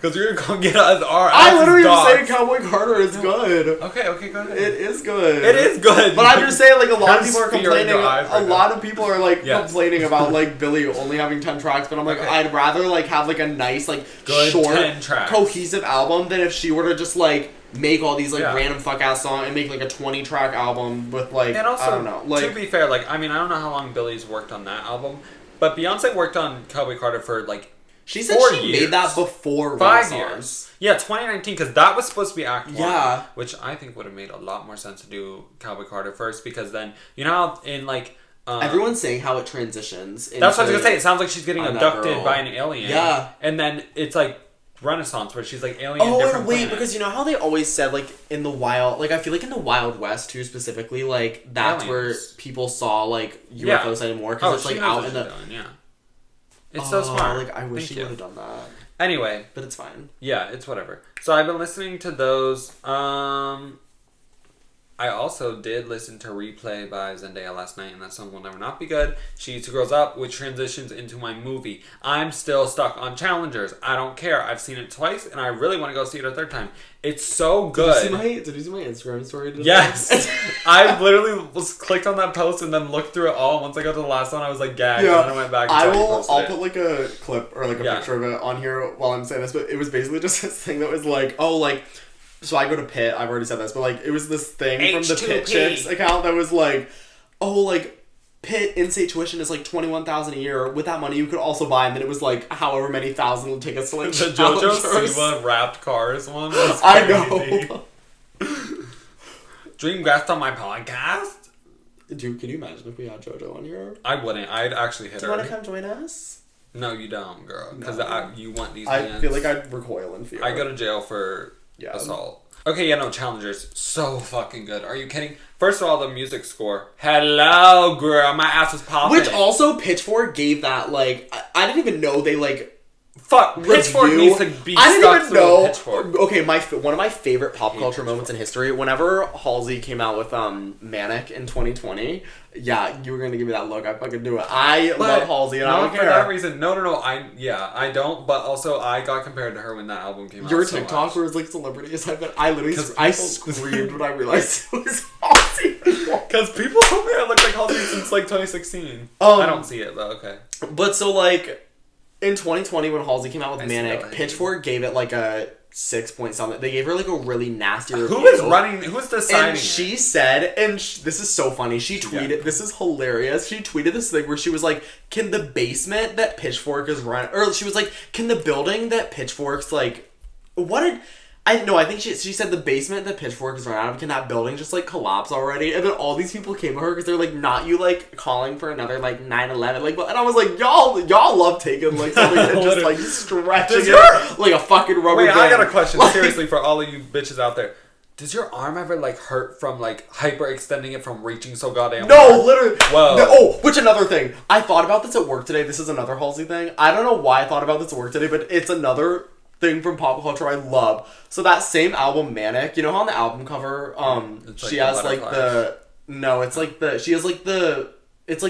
Because you're gonna get us our I asses literally was doxed. saying Cowboy Carter is good. Okay, go ahead. It is good. It is good. But I'm just saying, like, a lot of There's people are fear in complaining. your eyes A right now. lot of people are, like, Yes. complaining about, like, Billy only having 10 tracks. But I'm like, Okay. I'd rather, like, have, like, a nice, like, Good short, 10 tracks. cohesive album than if she were to just, like, make all these, like, Yeah. random fuck-ass songs and make, like, a 20-track album with, like, And also, I don't know. Like, to be fair, like, I mean, I don't know how long Billy's worked on that album, but Beyonce worked on Cowboy Carter for, like, she said 4 she years. made that before 5 Renaissance. years. Yeah, 2019, because that was supposed to be Act 1. Yeah. Which I think would have made a lot more sense to do Cowboy Carter first, because then, you know how in, like... Everyone's saying how it transitions. That's what I was into- going to say. It sounds like she's getting I'm that abducted girl. by an alien. Yeah. And then it's, like, Renaissance, where she's, like, alien Oh, different and wait, planets. because you know how they always said, like, in the wild, like, I feel like in the Wild West, too, specifically, like, that's Aliens. where people saw, like, Yeah. UFOs anymore, because it's, she like, knows out what in the... she's doing, yeah. It's so smart. Like, I wish Thank she you. would have done that. Anyway, But it's fine. yeah, it's whatever. So I've been listening to those. I also did listen to Replay by Zendaya last night, and that song will never not be good. She Two Grows Up, which transitions into my movie. I'm still stuck on Challengers. I don't care. I've seen it twice, and I really want to go see it a third time. It's so good. Did you see my Instagram story today? Yes. I literally clicked on that post and then looked through it all. Once I got to the last one, I was like, gagged. Yeah. And then I went back and I'll put like a clip or like a picture of it on here while I'm saying this, but it was basically just this thing that was like, so I go to Pitt, I've already said this, but like it was this thing from the Pitt Chicks account that was like, Pitt in-state tuition is like $21,000 a year. With that money, you could also buy, and then it was like however many thousand tickets to like the JoJo Siwa wrapped cars one. Was I know. Dream guest on my podcast. Dude, can you imagine if we had JoJo on here? I wouldn't. I'd actually hit her. Do you want to come join us? No, you don't, girl. Because you want these. I feel like I'd recoil in fear. I go to jail for assault. Okay, Challengers, so fucking good. Are you kidding? First of all, the music score. Hello, girl, my ass was popping. Which also, Pitchfork gave that, like, I didn't even know they, like, Pitchfork needs to be I didn't even know. Pitchfork. Okay, one of my favorite pop culture moments in history, whenever Halsey came out with Manic in 2020, yeah, you were going to give me that look. I fucking do it. I love Halsey, and I don't care. For that reason. No. I don't, but also I got compared to her when that album came out. Your TikTok was like celebrities. I literally screamed when I realized it was Halsey. Because people told me I looked like Halsey since like 2016. I don't see it, though. Okay. But so, like, in 2020, when Halsey came out with Manic, Pitchfork gave it like a 6 point something. They gave her like a really nasty review. Who's deciding? And she said, this is so funny. She tweeted, this is hilarious. She tweeted this thing where she was like, "Can the basement that Pitchfork is running," or she was like, "Can the building that Pitchfork's like, I think she said the basement that Pitchfork is running out of, can that building just like collapse already?" And then all these people came to her because they're like, "Not you like calling for another like 9/11?" Like, and I was like, y'all love taking like something and just like stretching it like a fucking rubber band. I got a question seriously for all of you bitches out there. Does your arm ever like hurt from like hyperextending it from reaching so goddamn No, literally. Whoa. No, which another thing. I thought about this at work today. This is another Halsey thing. I don't know why I thought about this at work today, but it's another thing from pop culture I love. So that same album, Manic, you know how on the album cover, she has like it's like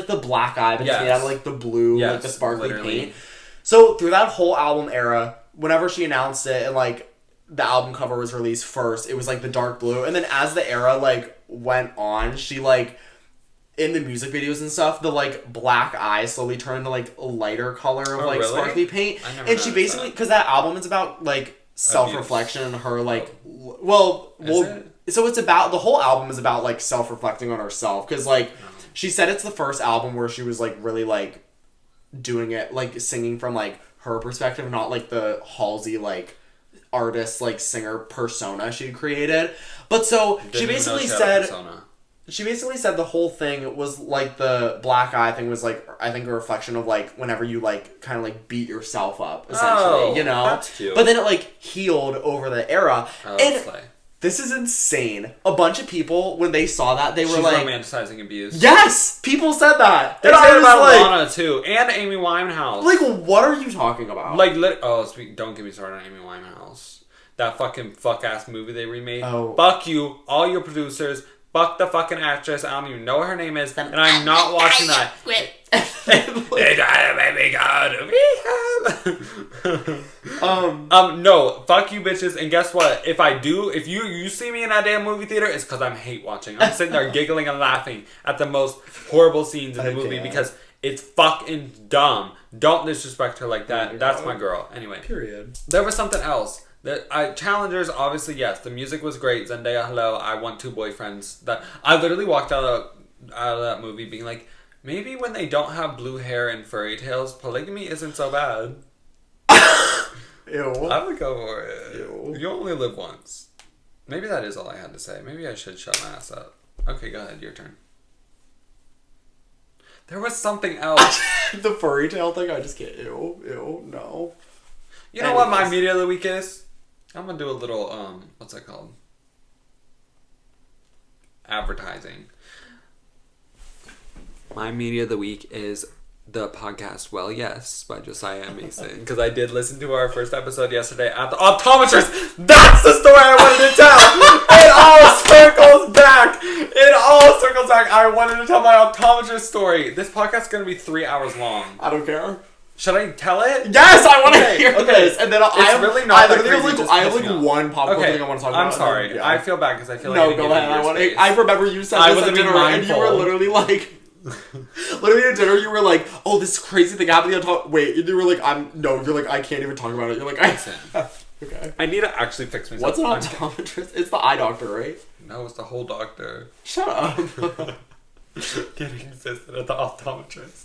the black eye, but it's made out of like the blue, like the sparkly paint. So through that whole album era, whenever she announced it and like the album cover was released first, it was like the dark blue, and then as the era like went on, she like in the music videos and stuff, the like black eye slowly turned to like a lighter color of like sparkly paint. And she basically, because that album is about like self-reflection and her like, so it's about, the whole album is about like self-reflecting on herself. Because like she said it's the first album where she was like really like doing it, like singing from like her perspective, not like the Halsey like artist like singer persona she created. But so she basically said the whole thing was like the black eye thing was like, I think a reflection of like whenever you like kind of like beat yourself up essentially, you know. That's cute. But then it like healed over the era. This is insane. A bunch of people, when they saw that, they were like, romanticizing abuse. Yes, people said that. They said about Lana too, and Amy Winehouse. Like, what are you talking about? Like, don't get me started on Amy Winehouse. That fucking fuck-ass movie they remade. Oh. Fuck you, all your producers. Fuck the fucking actress. I don't even know what her name is, and I'm not watching that. They try to make me go to rehab. No, fuck you bitches. And guess what? If you see me in that damn movie theater, it's because I'm hate watching. I'm sitting there giggling and laughing at the most horrible scenes in the movie because it's fucking dumb. Don't disrespect her like that. That's my girl. Anyway. Period. There was something else. Challengers, obviously, yes. The music was great. Zendaya, hello. I want two boyfriends. That I literally walked out of that movie being like, maybe when they don't have blue hair and fairy tales, polygamy isn't so bad. Ew. I would go for it. Ew. You only live once. Maybe that is all I had to say. Maybe I should shut my ass up. Okay, go ahead. Your turn. There was something else. The furry tale thing, I just can't. Ew, no. You know what my media of the week is? I'm gonna do a little, what's that called? Advertising. My media of the week is the podcast Well Yes by Josiah and Mason. Because I did listen to our first episode yesterday at the optometrist. That's the story I wanted to tell. It all circles back. Oh, circles back. I wanted to tell my optometrist story. This podcast is going to be 3 hours long. I don't care. Should I tell it? Yes, I want to hear this. And then really not that literally crazy, I have just piss me off. one popcorn Okay, thing I want to talk about. I'm sorry. Yeah. I feel bad because I feel like No, I didn't go give ahead. you your space. I remember you said I this wasn't at dinner, being and you were mindful. literally like, literally at dinner, you were like, "Oh, this crazy thing happened." Wait, you were like, You're like, I can't even talk about it. You're like, okay. I need to actually fix myself. What's an optometrist? It's the eye doctor, right? No, it's the whole doctor. Shut up. Getting assisted at the optometrist.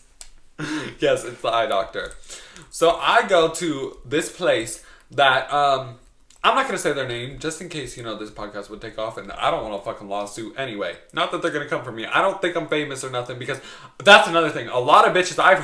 Yes, it's the eye doctor. So I go to this place that I'm not gonna say their name just in case this podcast would take off, and I don't want a fucking lawsuit anyway. Not that they're gonna come for me. I don't think I'm famous or nothing, because that's another thing. A lot of bitches I've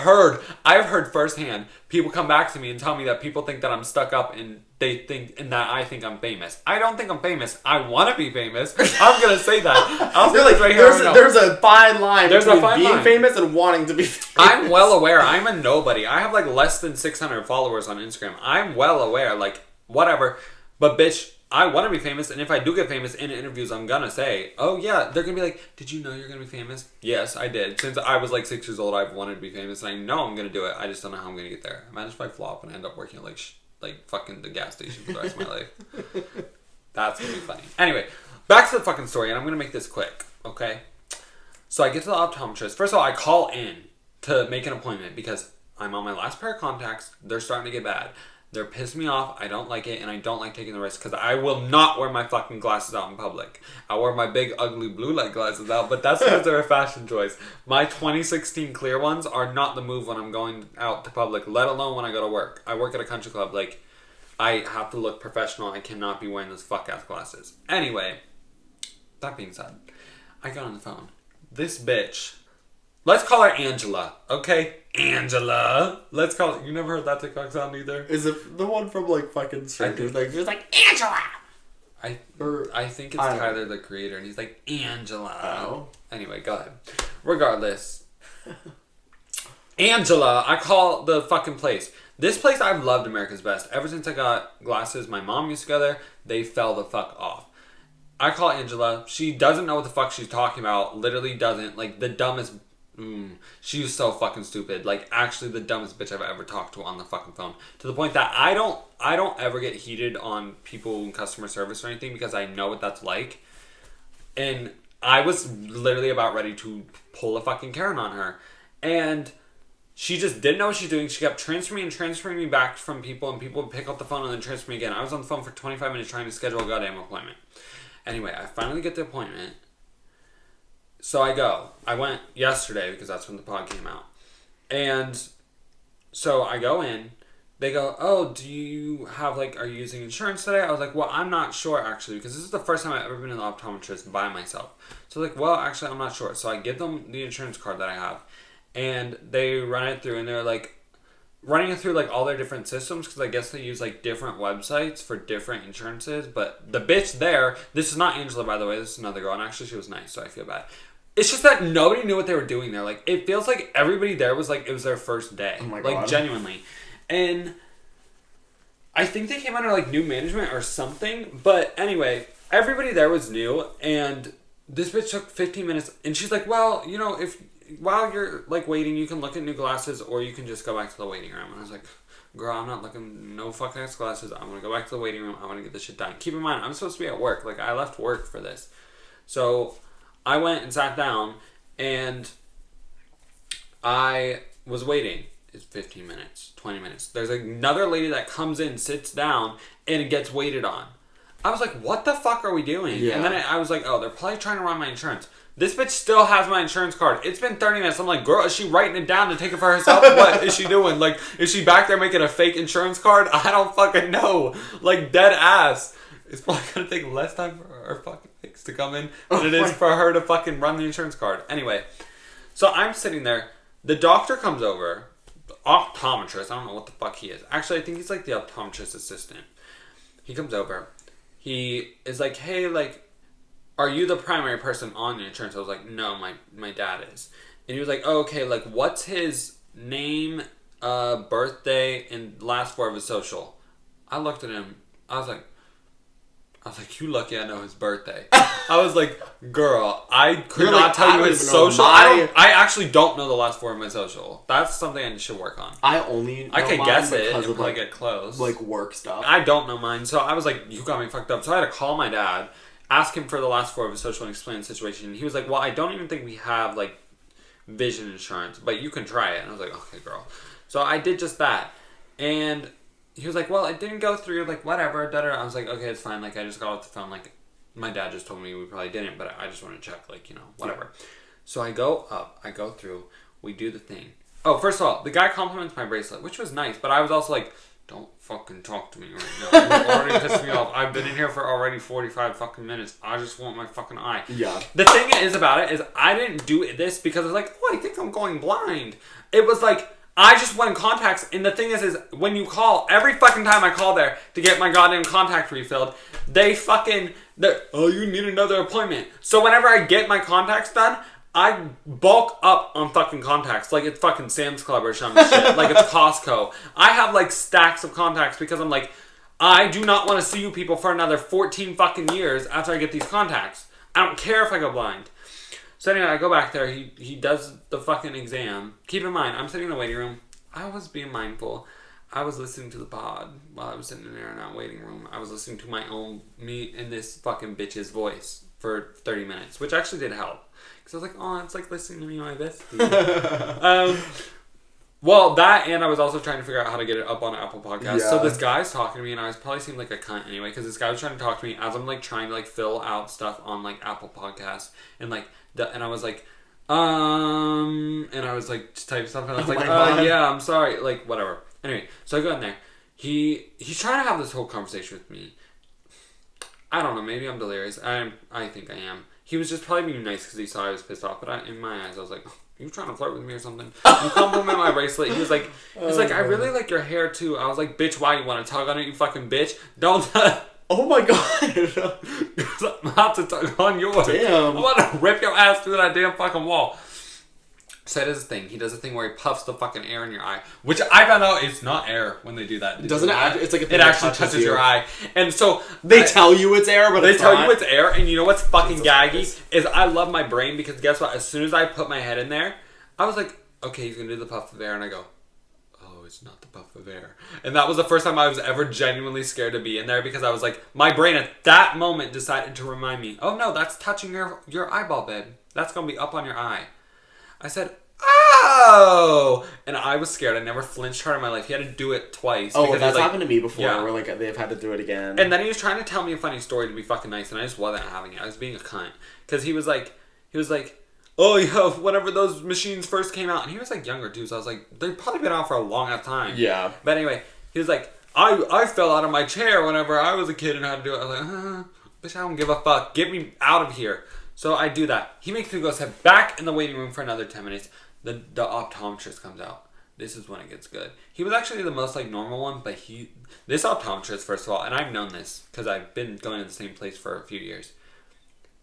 heard firsthand people come back to me and tell me that people think that I'm stuck up and that I think I'm famous. I don't think I'm famous. I want to be famous. I'm gonna say that. I'll say like right here. There's a fine line between being line. famous and wanting to be famous. I'm well aware. I'm a nobody. I have like less than 600 followers on Instagram. I'm well aware. Like whatever. But bitch, I want to be famous, and if I do get famous in interviews, I'm gonna say, oh yeah, they're gonna be like, did you know you're gonna be famous? Yes, I did. Since I was like 6 years old, I've wanted to be famous, and I know I'm gonna do it. I just don't know how I'm gonna get there. Imagine if I flop and end up working at like fucking the gas station for the rest of my life. That's gonna be funny. Anyway, back to the fucking story, and I'm gonna make this quick, okay? So I get to the optometrist. First of all, I call in to make an appointment because I'm on my last pair of contacts. They're starting to get bad. They're pissing me off. I don't like it, and I don't like taking the risk because I will not wear my fucking glasses out in public. I wear my big, ugly blue light glasses out, but that's because they're a fashion choice. My 2016 clear ones are not the move when I'm going out to public, let alone when I go to work. I work at a country club. Like, I have to look professional. I cannot be wearing those fuck-ass glasses. Anyway, that being said, I got on the phone. This bitch... Let's call her Angela, okay? Angela. Let's call it... You never heard that TikTok sound either? Is it the one from like fucking Stranger Things? It's like Angela. I think it's Tyler the Creator, and he's like Angela. Oh. Anyway, go ahead. Regardless, Angela. I call the fucking place. This place I've loved America's Best ever since I got glasses. My mom used to go there. They fell the fuck off. I call Angela. She doesn't know what the fuck she's talking about. Literally doesn't. Like the dumbest. She was so fucking stupid. Like, actually the dumbest bitch I've ever talked to on the fucking phone. To the point that I don't ever get heated on people in customer service or anything because I know what that's like. And I was literally about ready to pull a fucking Karen on her. And she just didn't know what she's doing. She kept transferring me back from people, and people would pick up the phone and then transfer me again. I was on the phone for 25 minutes trying to schedule a goddamn appointment. Anyway, I finally get the appointment. So I went yesterday because that's when the pod came out. And so I go in, they go, oh, do you have are you using insurance today? I was like, well, I'm not sure actually, because this is the first time I've ever been in the optometrist by myself. So well, actually, I'm not sure. So I give them the insurance card that I have, and they run it through, and they're like, running it through all their different systems, because I guess they use different websites for different insurances. But the bitch there, this is not Angela, by the way, this is another girl, and actually she was nice, so I feel bad. It's just that nobody knew what they were doing there. It feels like everybody there was it was their first day. Oh my God. Genuinely. And I think they came under new management or something. But anyway, everybody there was new, and this bitch took 15 minutes, and she's like, well, if while you're waiting, you can look at new glasses, or you can just go back to the waiting room. And I was like, girl, I'm not looking no fucking ass glasses. I'm gonna go back to the waiting room. I'm gonna get this shit done. Keep in mind, I'm supposed to be at work. I left work for this. So I went and sat down, and I was waiting. It's 15 minutes, 20 minutes. There's another lady that comes in, sits down, and it gets waited on. I was like, what the fuck are we doing? Yeah. And then I was like, oh, they're probably trying to run my insurance. This bitch still has my insurance card. It's been 30 minutes. I'm like, girl, is she writing it down to take it for herself? What is she doing? Is she back there making a fake insurance card? I don't fucking know. Dead ass. It's probably going to take less time for her fucking fix to come in than it is for her to fucking run the insurance card. Anyway, so I'm sitting there. The doctor comes over. The optometrist. I don't know what the fuck he is. Actually, I think he's the optometrist assistant. He comes over. He is like, hey, are you the primary person on the insurance? I was like, no, my dad is. And he was like, oh, okay, what's his name, birthday, and last four of his social? I looked at him. I was like, you lucky I know his birthday. I was like, girl, I could You're not like, tell I you don't his even know social. my- I actually don't know the last four of my social. That's something I should work on. I only know I could mine guess it because and of probably like get close. work stuff. I don't know mine, so I was like, you got me fucked up. So I had to call my dad, ask him for the last four of his social and explain the situation. He was like, well, I don't even think we have like vision insurance, but you can try it. And I was like, okay, girl. So I did just that. And he was like, well, it didn't go through, like, whatever, da-da. I was like, okay, it's fine. Like, I just got off the phone. Like, my dad just told me we probably didn't, but I just want to check, like, you know, whatever. So I go up, I go through, we do the thing. Oh, first of all, the guy compliments my bracelet, which was nice, but I was also like, don't fucking talk to me right now. You're already pissed me off. I've been in here for already 45 fucking minutes. I just want my fucking eye. Yeah. The thing is about it is I didn't do this because I was like, oh, I think I'm going blind. It was like, I just went in contacts, and the thing is when you call, every fucking time I call there to get my goddamn contact refilled, they fucking, oh, you need another appointment. So whenever I get my contacts done, I bulk up on fucking contacts like it's fucking Sam's Club or some shit, like it's Costco. I have like stacks of contacts because I'm like, I do not want to see you people for another 14 fucking years after I get these contacts. I don't care if I go blind. So anyway, I go back there. He does the fucking exam. Keep in mind, I'm sitting in the waiting room. I was being mindful. I was listening to the pod while I was sitting in there in that waiting room. I was listening to my own, me and this fucking bitch's voice for 30 minutes, which actually did help. Because I was like, oh, it's like listening to me and my bestie. Well, that, and I was also trying to figure out how to get it up on Apple Podcasts. Yeah. So this guy's talking to me, and I was probably seemed like a cunt anyway, because this guy was trying to talk to me as I'm like trying to like fill out stuff on like Apple Podcasts, and like and I was like, and I was like just typing stuff, and I was like, yeah, I'm sorry, like whatever. Anyway, so I go in there. He's trying to have this whole conversation with me. I don't know, maybe I'm delirious. I think I am. He was just probably being nice because he saw I was pissed off, but in my eyes, I was like, you trying to flirt with me or something? You compliment my bracelet. He was like, I really like your hair too. I was like, bitch, why you want to tug on it, you fucking bitch? Don't. Oh my god. I'm about to tug on yours. Damn. I'm about to rip your ass through that damn fucking wall. So he does a thing. He does a thing where he puffs the fucking air in your eye, which I found out it's not air when they do that. Doesn't it? It's like a thing it that actually touches your eye, and so they tell you it's air, but they it's tell not. you it's air. And you know what's fucking Jesus gaggy Christ. is I love my brain because guess what? As soon as I put my head in there, I was like, okay, he's gonna do the puff of air, and I go, oh, it's not the puff of air. And that was the first time I was ever genuinely scared to be in there because I was like, my brain at that moment decided to remind me, oh no, that's touching your eyeball, babe. That's gonna be up on your eye. I said, oh! And I was scared. I never flinched hard in my life. He had to do it twice. Oh, because that's like, happened to me before. Yeah. Where like they've had to do it again. And then he was trying to tell me a funny story to be fucking nice, and I just wasn't having it. I was being a cunt because he was like, oh yeah, whenever those machines first came out, and he was like younger too, so I was like, they've probably been out for a long enough time. Yeah. But anyway, he was like, I fell out of my chair whenever I was a kid and had to do it. I was like, bitch, I don't give a fuck. Get me out of here. So I do that. He makes me go sit back in the waiting room for another 10 minutes. The optometrist comes out. This is when it gets good. He was actually the most like normal one, but this optometrist, first of all, and I've known this because I've been going to the same place for a few years,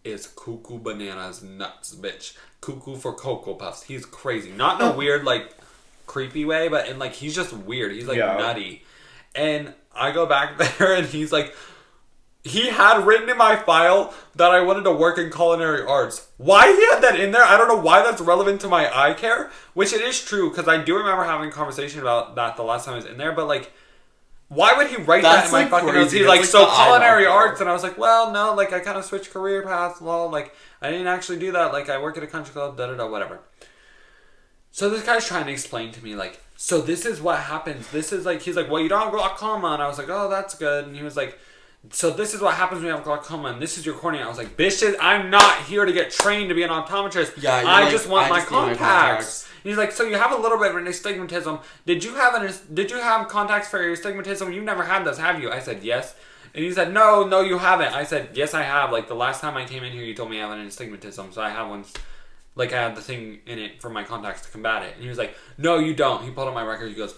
is cuckoo bananas nuts, bitch. Cuckoo for Cocoa Puffs. He's crazy. Not in a weird, like, creepy way, but in like, he's just weird. He's like nutty. And I go back there and he's like, he had written in my file that I wanted to work in culinary arts. Why he had that in there, I don't know why that's relevant to my eye care, which it is true, because I do remember having a conversation about that the last time I was in there, but like, why would he write that in my fucking notes? He's like, so culinary arts, and I was like, well, no, like, I kind of switched career paths, well, like, I didn't actually do that, like, I work at a country club, da-da-da, whatever. So this guy's trying to explain to me, like, so this is what happens, this is like, he's like, well, you don't have glaucoma, and I was like, oh, that's good, and he was like, so this is what happens when you have glaucoma, and this is your cornea. I was like, bitches, I'm not here to get trained to be an optometrist. Yeah, I just want my contacts. And he's like, so you have a little bit of an astigmatism. Did you have contacts for your astigmatism? You've never had those, have you? I said, yes. And he said, no, you haven't. I said, yes, I have. Like, the last time I came in here, you told me I have an astigmatism, so I have one. Like, I had the thing in it for my contacts to combat it. And he was like, no, you don't. He pulled up my record. He goes,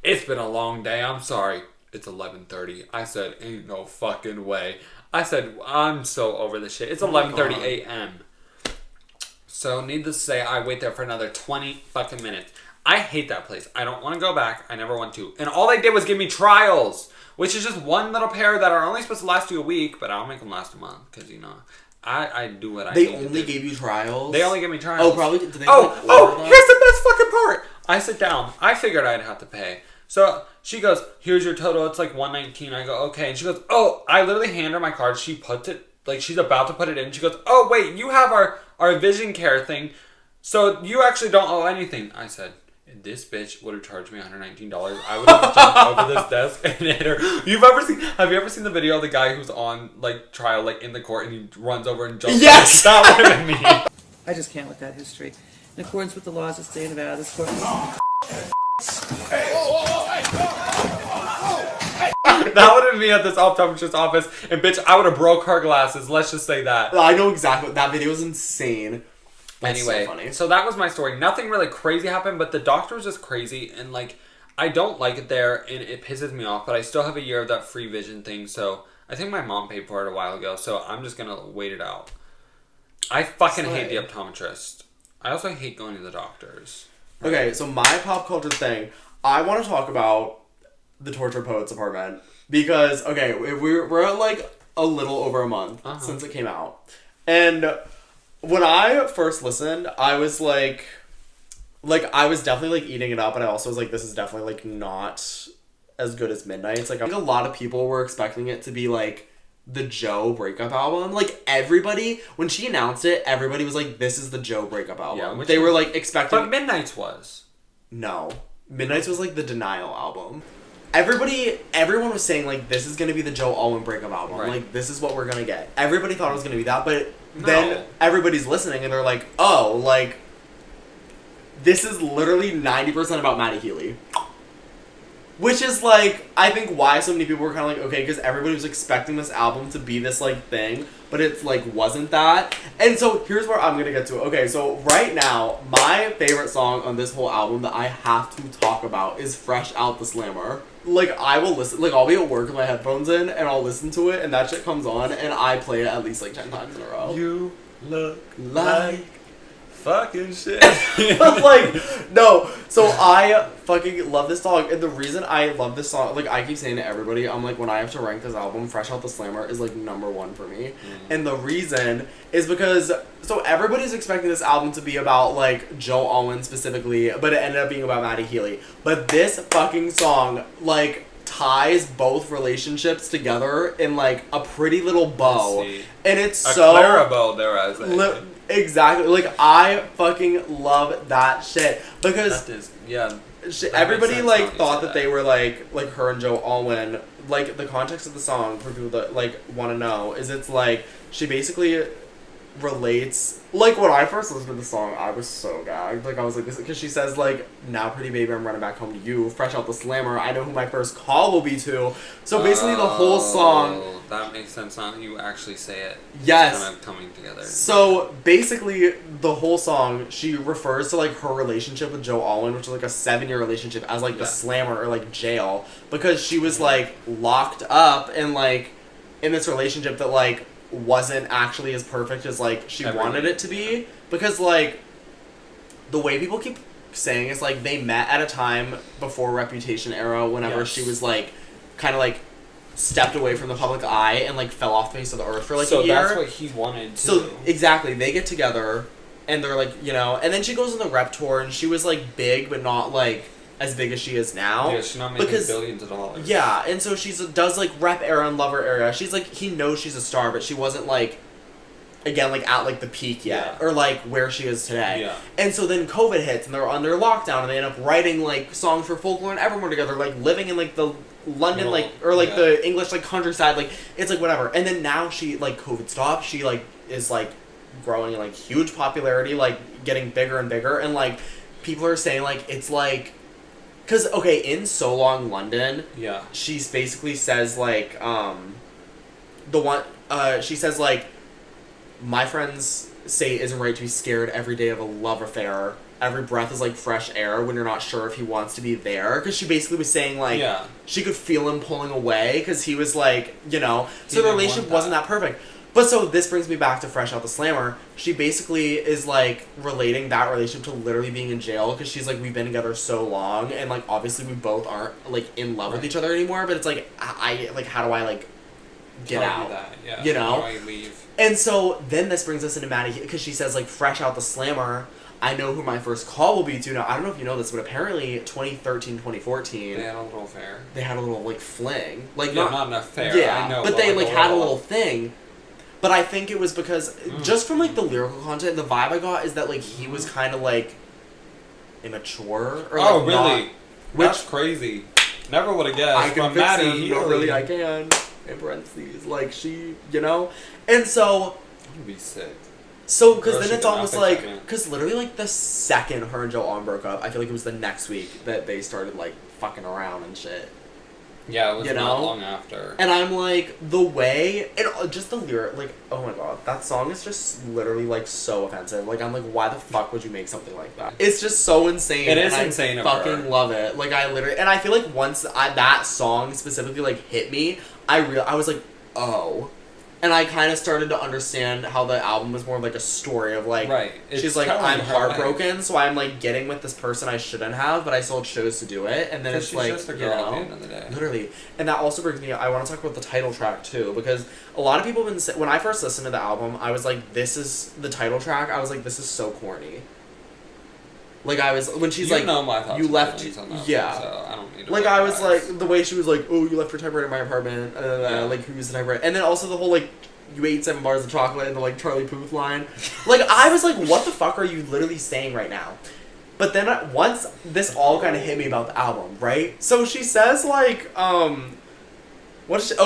it's been a long day. I'm sorry. It's 11:30. I said, ain't no fucking way. I said, I'm so over this shit. It's 11:30 a.m. So, needless to say, I wait there for another 20 fucking minutes. I hate that place. I don't want to go back. I never want to. And all they did was give me trials, which is just one little pair that are only supposed to last you a week, but I'll make them last a month because, you know, I do what I need to do. They only gave you trials? They only gave me trials. Oh, probably. Did they here's the best fucking part. I sit down. I figured I'd have to pay. So she goes, here's your total. It's like $119. I go, okay. And she goes, oh, I literally hand her my card. She puts it, like she's about to put it in. She goes, oh, wait, you have our vision care thing. So you actually don't owe anything. I said, this bitch would have charged me $119. I would have jumped over this desk and hit her. Have you ever seen the video of the guy who's on like trial, like in the court, and he runs over and jumps? Yes! That would have been me. I just can't with that history. In accordance with the laws of the state of Nevada, this court... That would have been me at this optometrist's office, and bitch, I would have broke her glasses. Let's just say that. I know exactly. That video was insane. That's anyway, so funny. So that was my story. Nothing really crazy happened, but the doctor was just crazy, and like, I don't like it there, and it pisses me off, but I still have a year of that free vision thing, so I think my mom paid for it a while ago, so I'm just gonna wait it out. I fucking hate the optometrist. I also hate going to the doctors. Okay, so my pop culture thing, I want to talk about the Torture Poets apartment, because, okay, we're at like a little over a month since it came out, and when I first listened, I was like I was definitely like eating it up, and I also was like, this is definitely like not as good as Midnight's. Like, I think a lot of people were expecting it to be like the Joe breakup album. Like, everybody, when she announced it, everybody was like, this is the Joe breakup album. Yeah, they were like expecting. But Midnight's was. No, Midnight's was like the Denial album. Everyone was saying like, this is gonna be the Joe Alwyn breakup album. Right. Like, this is what we're gonna get. Everybody thought it was gonna be that, but then everybody's listening and they're like, oh, like, this is literally 90% about Maddie Healy. Which is, like, I think why so many people were kind of like, okay, because everybody was expecting this album to be this, like, thing, but it's, like, wasn't that. And so, here's where I'm gonna get to it. Okay, so right now, my favorite song on this whole album that I have to talk about is Fresh Out the Slammer. Like, I will listen, like, I'll be at work with my headphones in, and I'll listen to it, and that shit comes on, and I play it at least, like, 10 times in a row. You look like fucking shit. Like, no. So I fucking love this song, and the reason I love this song, like, I keep saying to everybody, I'm like, when I have to rank this album, Fresh Out the Slammer is like #1 for me. And the reason is because, so everybody's expecting this album to be about like Joe Alwyn specifically, but it ended up being about Maddie Healy. But this fucking song, like, ties both relationships together in like a pretty little bow. And it's so Clara bow there, I was like. Exactly. Like, I fucking love that shit. Because that is, yeah, everybody, like, thought that they were, like her and Joe Alwyn. Like, the context of the song, for people that, like, want to know, is it's, like, she basically relates, like, when I first listened to the song, I was so gagged. Like, I was like, this, because she says, like, now pretty baby, I'm running back home to you, fresh out the slammer, I know who my first call will be to. So basically the whole song, that makes sense now that you actually say it. Yes. It's kind of coming together. So basically the whole song, she refers to like her relationship with Joe Alwyn, which is like a 7-year relationship, as like the slammer or like jail, because she was like locked up and like in this relationship that like wasn't actually as perfect as like she wanted it to be, because like the way people keep saying is like they met at a time before Reputation era, whenever she was like kind of like stepped away from the public eye and like fell off the face of the earth for like a year. So that's what he wanted to. So exactly, they get together and they're like, you know, and then she goes on the rep tour and she was like big but not like as big as she is now. Yeah, she's not making billions of dollars. Yeah, and so she does like rep era and lover era. She's like, he knows she's a star, but she wasn't like, again, like at like the peak yet, or like where she is today. Yeah. And so then COVID hits and they're under lockdown and they end up writing like songs for Folklore and Evermore together, like living in like the London like or like the English like countryside, like it's like whatever. And then now she like COVID stopped, she like is like growing in like huge popularity, like getting bigger and bigger, and like people are saying like it's like, because okay, in So Long London, she basically says like she says like, my friends say it isn't right to be scared every day of a love affair. Every breath is like fresh air when you're not sure if he wants to be there. Because she basically was saying like, she could feel him pulling away because he was like, you know, so the relationship wasn't that perfect. But so this brings me back to Fresh Out the Slammer. She basically is like relating that relationship to literally being in jail because she's like, we've been together so long and like obviously we both aren't like in love with each other anymore. But it's like I like how do I like get Tell out? you that, yeah. You know? How do I leave? And so then this brings us into Maddie because she says like Fresh Out the Slammer. I know who my first call will be to. Now I don't know if you know this, but apparently 2013, 2014. They had a little affair. They had a little like fling. Like Yeah, not an affair. Yeah, I know, but they like had a little little thing. But I think it was because, just from, like, the lyrical content, the vibe I got is that, like, he was kind of, like, immature. Or, like, oh, really? Not, That's crazy. Never would have guessed. I can From fix Maddie him. No, Healy. really, I can. In parentheses. Like, she, you know? And so... That would be sick. So, because Girl, then she it's did not almost fix like... that, man. Because literally, like, the second her and Joe Allen broke up, I feel like it was the next week that they started, like, fucking around and shit. Yeah, it was You not know? long after. And I'm like, the way, and just the lyric, like, oh my god, that song is just literally, like, so offensive. Like, I'm like, why the fuck would you make something like that? It's just so insane. It is and insane I of fucking her. love it. Like, I literally, and I feel like once that song specifically, like, hit me, I was like, oh. And I kind of started to understand how the album was more like a story of, like, Right. It's she's like, telling I'm her heartbroken, so I'm, like, getting with this person I shouldn't have, but I still chose to do it. And then 'Cause it's she's like, just a you girl at the know, end of the day. literally. And that also brings me, I want to talk about the title track, too, because a lot of people have been, when I first listened to the album, I was like, this is, the title track, I was like, this is so corny. Like, I was, when she's you like, know my thoughts you and left, feelings on that yeah. one, so I don't need to Like, I was recognize. like, the way she was like, oh, you left your typewriter in my apartment, Yeah. like, who used the typewriter? And then also the whole, like, you ate 7 bars of chocolate and the, like, Charlie Puth line. Like, I was like, what the fuck are you literally saying right now? But then once this all kind of hit me about the album, right? So she says, like,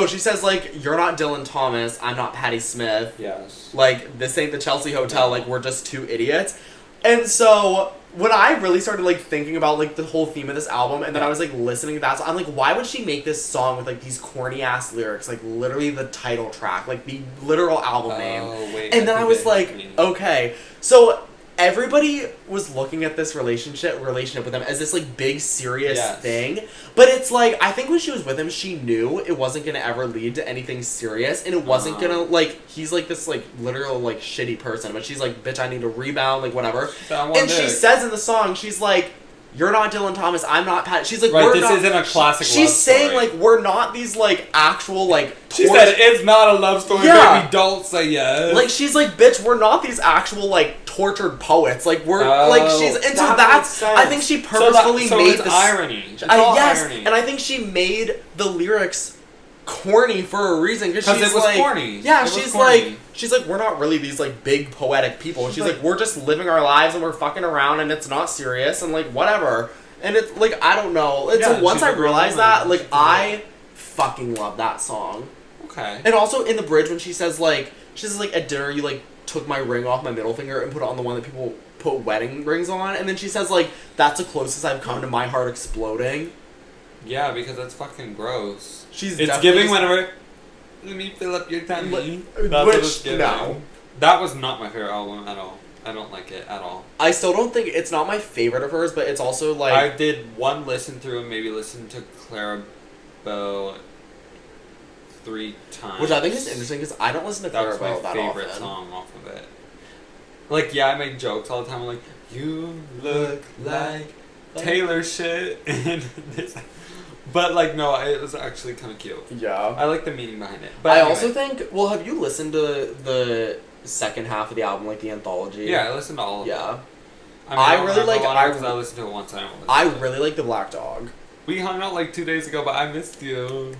she says, like, you're not Dylan Thomas, I'm not Patti Smith. Yes. Like, this ain't the Chelsea Hotel, like, we're just two idiots. And so, when I really started, like, thinking about, like, the whole theme of this album, and then I was, like, listening to that song, I'm like, why would she make this song with, like, these corny-ass lyrics? Like, literally the title track, like, the literal album name. Wait, And then I was think like, it hit me. okay. So, everybody was looking at this relationship with him as this, like, big, serious Yes. thing. But it's like, I think when she was with him, she knew it wasn't gonna ever lead to anything serious, and it wasn't gonna, like, he's, like, this, like, literal, like, shitty person, but she's like, bitch, I need to rebound, like, whatever. And she says in the song, she's like, you're not Dylan Thomas, I'm not Pat. She's like, Right, we're this not, isn't a classic She's love saying, story. like, we're not these, like, actual, like, She said, it's not a love story, Yeah. baby, don't say yes. like, she's like, bitch, we're not these actual, like, tortured poets. Like, we're, like, she's, and so that that's, makes sense. I think she purposefully so made it's this. irony. It's all Yes, irony. and I think she made the lyrics corny for a reason, because 'Cause she's it was like, corny. yeah, It was she's corny. like, we're not really these, like, big poetic people. She's like, we're just living our lives, and we're fucking around, and it's not serious, and, like, whatever. And it's, like, I don't know. And Yeah, so once she's I a real realized woman. that, like, I fucking love that song. Okay. And also in the bridge when she says, like, at dinner you, like, took my ring off my middle finger and put it on the one that people put wedding rings on, and then she says, like, that's the closest I've come to my heart exploding. Yeah, because that's fucking gross. She's It's definitely giving just- whenever. Let me fill up your tummy. Li- That's what which, it's giving. no. That was not my favorite album at all. I don't like it at all. I still don't think, it's not my favorite of hers, but it's also, like... I did one listen through and maybe listen to Clarabelle 3 times. which I think is interesting, because I don't listen to That was Clarabelle my that favorite often. song off of it. Like, yeah, I make jokes all the time. I'm like, you look like Taylor shit. And this. But, like, no, it was actually kind of cute. Yeah. I like the meaning behind it. But I anyway. also think, well, have you listened to the second half of the album, like, the anthology? Yeah, I listened to all of them. Yeah. I I really like- because I listened to it once. I don't listen I to it. really like the Black Dog. We hung out like 2 days ago, but I missed you.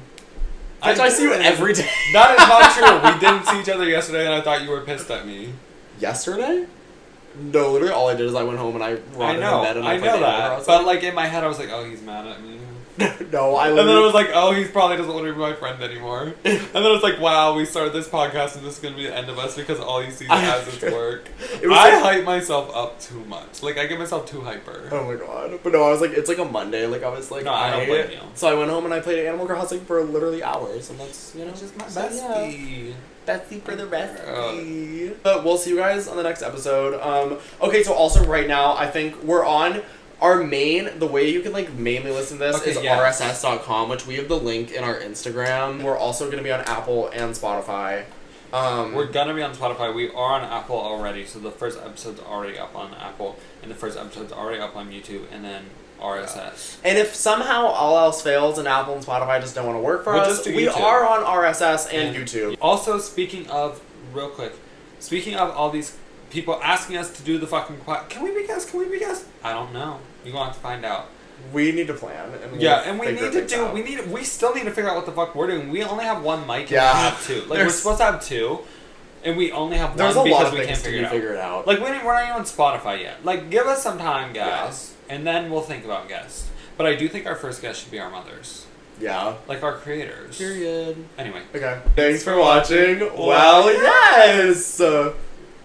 Bitch, I see you did. every day. That is not true. We didn't see each other yesterday, and I thought you were pissed at me. Yesterday? No, literally all I did is I went home and I rotted in bed and I I played know Animal that. Crossing. But like in my head, I was like, oh, he's mad at me. No, I And then I literally... was like, oh, he probably doesn't want to be my friend anymore. And then I was like, wow, we started this podcast and this is going to be the end of us because all you see as is work. It was I like- hype myself up too much. Like, I get myself too hyper. Oh my god. But no, I was like, it's like a Monday. Like, I was like, No, I don't blame you. So I went home and I played Animal Crossing for literally hours. And that's, you know, Just my so, yeah. bestie. Betsy for the bestie. But we'll see you guys on the next episode. Okay, so also right now, I think we're on our the way you can, like, mainly listen to this Okay, is yes. rss.com, which we have the link in our Instagram. We're also going to be on Apple and Spotify. We're gonna be on Spotify. We are on Apple already, so the first episode's already up on Apple, and the first episode's already up on YouTube, and then RSS. And if somehow all else fails and Apple and Spotify just don't want to work for We'll us, just do we YouTube. are on RSS and YouTube. Also, speaking of all these people asking us to do the fucking can we be guests? Can we be guests? I don't know. You're gonna have to find out. We need to plan. And And we figure need to things do. out. We still need to figure out what the fuck we're doing. We only have one mic. And Yeah. we have two. Like we're There's- supposed to have two, and we only have There's one a lot because of we things can't to figure it out. out. Like we're not even on Spotify yet. Like give us some time, guys, and then we'll think about guests. But I do think our first guest should be our mothers, Yeah. like our creators. Period. Anyway. Okay. Thanks for watching. Well, yes.